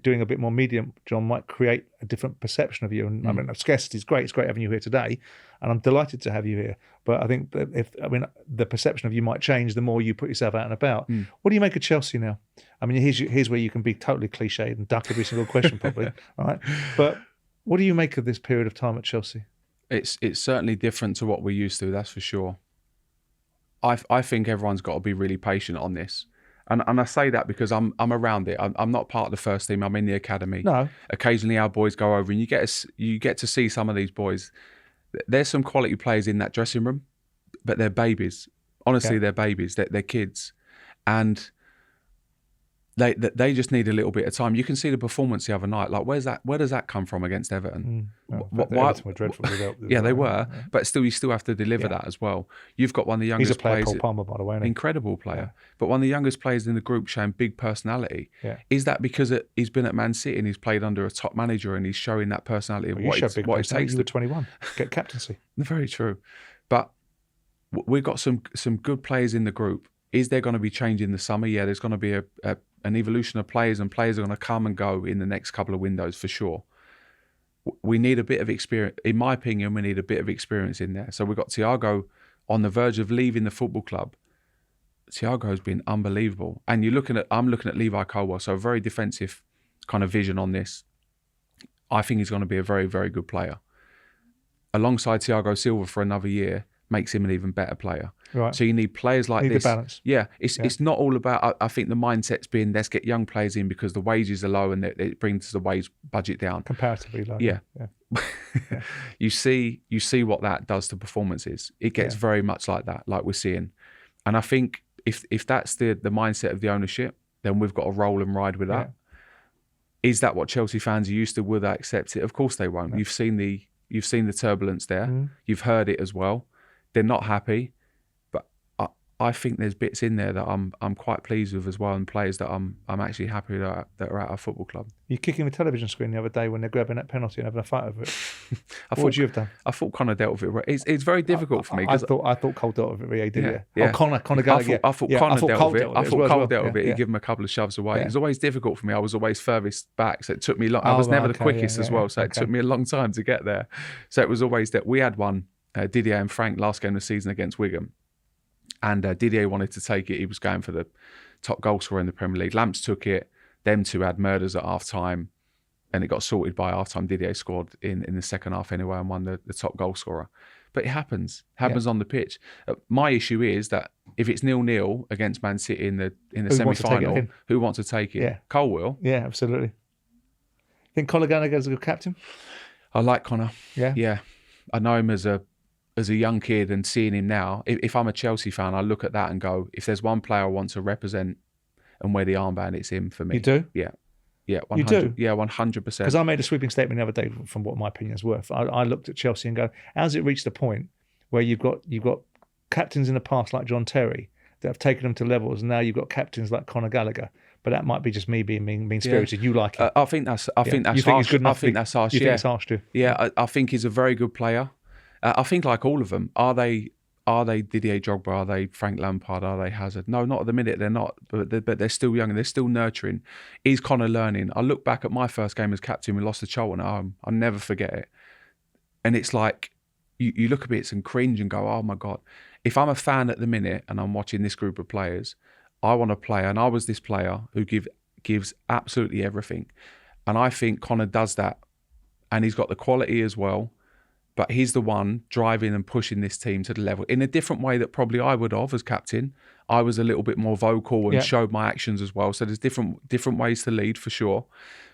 doing a bit more media, John, might create a different perception of you. And I mean, scarcity is great. It's great having you here today. And I'm delighted to have you here. But I think that the perception of you might change the more you put yourself out and about. What do you make of Chelsea now? I mean, here's where you can be totally cliched and duck every single question probably. All right. But what do you make of this period of time at Chelsea? It's certainly different to what we're used to, that's for sure. I think everyone's got to be really patient on this. And I say that because I'm around it. I'm not part of the first team. I'm in the academy. No. Occasionally our boys go over and you get to see some of these boys. There's some quality players in that dressing room, but they're babies. Honestly, they're babies. They're kids. And they just need a little bit of time. You can see the performance the other night. Like, where does that come from against Everton? Everton were dreadful. They were. Yeah. But still, you still have to deliver that as well. You've got one of the youngest players. He's a player, Cole Palmer, by the way. Incredible player. Yeah. But one of the youngest players in the group showing big personality. Yeah. Is that because he's been at Man City and he's played under a top manager and he's showing that personality of what it takes? You were 21. Get captaincy. Very true. But we've got some good players in the group. Is there going to be change in the summer? Yeah, there's going to be an evolution of players, and players are going to come and go in the next couple of windows for sure. We need a bit of experience. In my opinion, we need a bit of experience in there. So we've got Thiago on the verge of leaving the football club. Thiago's been unbelievable. And I'm looking at Levi Colwell, so a very defensive kind of vision on this. I think he's going to be a very, very good player. Alongside Thiago Silva for another year makes him an even better player. Right. So you need players like this. The balance. Yeah, it's not all about. I think the mindset's been let's get young players in because the wages are low and it brings the wage budget down. Comparatively low. Yeah. You see what that does to performances. It gets very much like that, like we're seeing. And I think if that's the mindset of the ownership, then we've got to roll and ride with that. Is that what Chelsea fans are used to? Will they accept it? Of course they won't. No. You've seen the turbulence there. You've heard it as well. They're not happy, but I think there's bits in there that I'm quite pleased with as well, and players that I'm actually happy that are at our football club. You're kicking the television screen the other day when they're grabbing that penalty and having a fight over it. What would you have done? I thought Connor dealt with it. It's very difficult for me. I thought Cole dealt with it. Didn't you? Yeah. Oh, Connor Gallagher. I thought Connor dealt with it. I thought Cole dealt with it. He gave him a couple of shoves away. It was always difficult for me. I was always furthest back, so it took me long. I was never the quickest as well, so it took me a long time to get there. So it was always that we had one, Didier and Frank, last game of the season against Wigan. And Didier wanted to take it. He was going for the top goal scorer in the Premier League. Lamps took it. Them two had murders at half time. And it got sorted by half time. Didier scored in the second half anyway and won the top goal scorer. But it happens. On the pitch. My issue is that if it's 0-0 against Man City in the semi-final, who wants to take it? Yeah. Cole will. Yeah, absolutely. Think Conor Gallagher's a good captain? I like Conor. Yeah. Yeah. I know him as a young kid, and seeing him now, if I'm a Chelsea fan, I look at that and go, if there's one player I want to represent and wear the armband, it's him for me. You do? Yeah. Yeah, 100%. You do? Yeah, 100%. Because I made a sweeping statement the other day from what my opinion is worth. I looked at Chelsea and go, how's it reached the point where you've got captains in the past like John Terry that have taken them to levels, and now you've got captains like Conor Gallagher. But that might be just me being mean-spirited. You like it? I think that's harsh. You think he's good enough? I think that's harsh. You think it's harsh too? Yeah, I think he's a very good player. I think like all of them, are they Didier Drogba? Are they Frank Lampard? Are they Hazard? No, not at the minute. They're not. But they're still young and they're still nurturing. Is Conor learning? I look back at my first game as captain. We lost to Charlton at home. I'll never forget it. And it's like you look at it and cringe and go, oh my God. If I'm a fan at the minute and I'm watching this group of players, I want to play. And I was this player who gives absolutely everything. And I think Conor does that. And he's got the quality as well. But he's the one driving and pushing this team to the level in a different way that probably I would have as captain. I was a little bit more vocal and showed my actions as well. So there's different ways to lead for sure.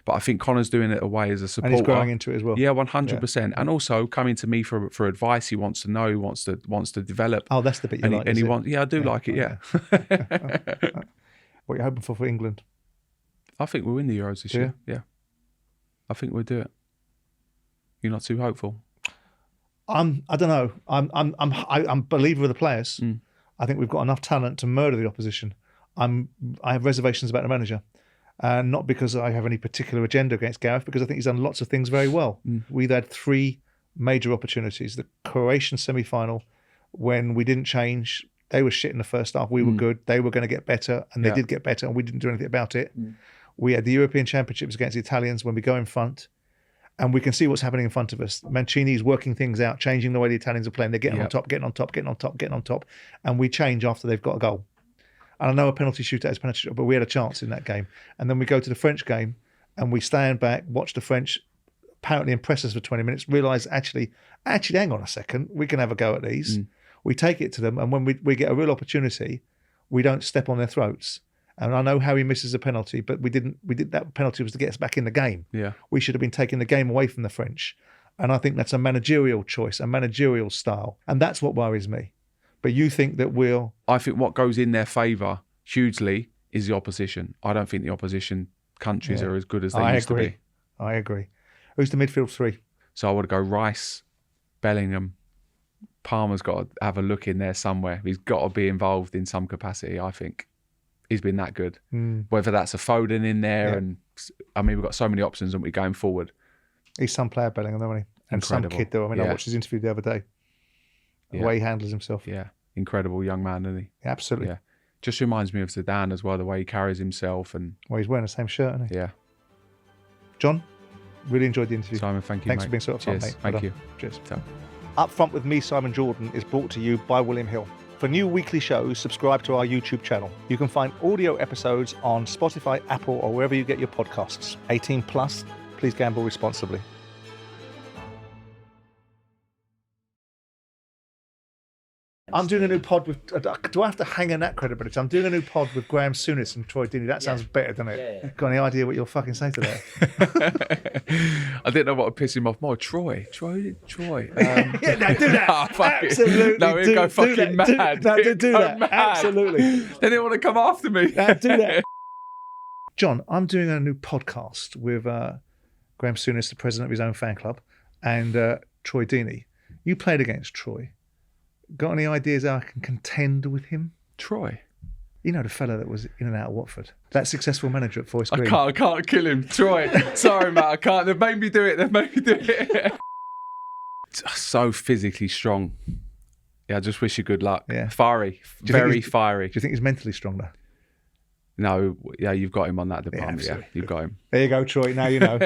But I think Connor's doing it away as a supporter. And he's growing into it as well. Yeah, 100%. And also coming to me for advice. He wants to know. He wants to develop. Oh, that's the bit you like. And he wants. Yeah, I do like it. Yeah. What are you hoping for England? I think we'll win the Euros this year. Yeah. I think we'll do it. You're not too hopeful? I don't know. I'm a believer of the players. I think we've got enough talent to murder the opposition. I have reservations about the manager, not because I have any particular agenda against Gareth, because I think he's done lots of things very well. We've had 3 major opportunities: the Croatian semi-final, when we didn't change. They were shit in the first half. We were good. They were going to get better, and they did get better, and we didn't do anything about it. We had the European Championships against the Italians when we go in front. And we can see what's happening in front of us. Mancini's working things out, changing the way the Italians are playing. They're getting on top, getting on top, getting on top, getting on top. And we change after they've got a goal. And I know a penalty shootout is a penalty shootout, but we had a chance in that game. And then we go to the French game and we stand back, watch the French apparently impress us for 20 minutes, realise actually, hang on a second, we can have a go at these. We take it to them, and when we get a real opportunity, we don't step on their throats. And I know Harry misses a penalty, but we did that penalty was to get us back in the game. Yeah. We should have been taking the game away from the French. And I think that's a managerial choice, a managerial style. And that's what worries me. But you think that I think what goes in their favour hugely is the opposition. I don't think the opposition countries are as good as they used to be. I agree. Who's the midfield three? So I would go Rice, Bellingham. Palmer's got to have a look in there somewhere. He's got to be involved in some capacity, I think. He's been that good. Whether that's a Foden in there, and I mean, we've got so many options, aren't we, going forward? He's some player, Bellingham, isn't he? And Incredible. some kid, though. I mean, I watched his interview the other day. The way he handles himself. Yeah, incredible young man, isn't he? Yeah, absolutely. Yeah, just reminds me of Zidane as well, the way he carries himself. And well, he's wearing the same shirt, isn't he? Yeah. John, really enjoyed the interview. Simon, thank you, Thanks mate. for being so upfront, Cheers. mate. Thank Well you. done. Cheers. So. Up Front with me, Simon Jordan, is brought to you by William Hill. For new weekly shows, subscribe to our YouTube channel. You can find audio episodes on Spotify, Apple, or wherever you get your podcasts. 18 plus, please gamble responsibly. I'm doing a new pod with... Do I have to hang on that credibility? I'm doing a new pod with Graham Souness and Troy Deeney. That sounds better, doesn't it? Yeah. Got any idea what you'll fucking say to that? I didn't know what would piss him off more. Troy. Yeah, no, do that. Oh, fuck it. Absolutely. No, he'd go fucking mad. Do He'd go that. mad. Absolutely. They didn't want to come after me. Do that. John, I'm doing a new podcast with Graham Souness, the president of his own fan club, and Troy Deeney. You played against Troy. Got any ideas how I can contend with him? Troy. You know, the fella that was in and out of Watford. That successful manager at Forest Green. I can't kill him. Troy. Sorry, mate. I can't. They've made me do it. So physically strong. Yeah, I just wish you good luck. Yeah. Fiery. Very fiery. Do you think he's mentally strong though? No, yeah, you've got him on that department. Yeah, absolutely. you've got him. There you go, Troy. Now you know.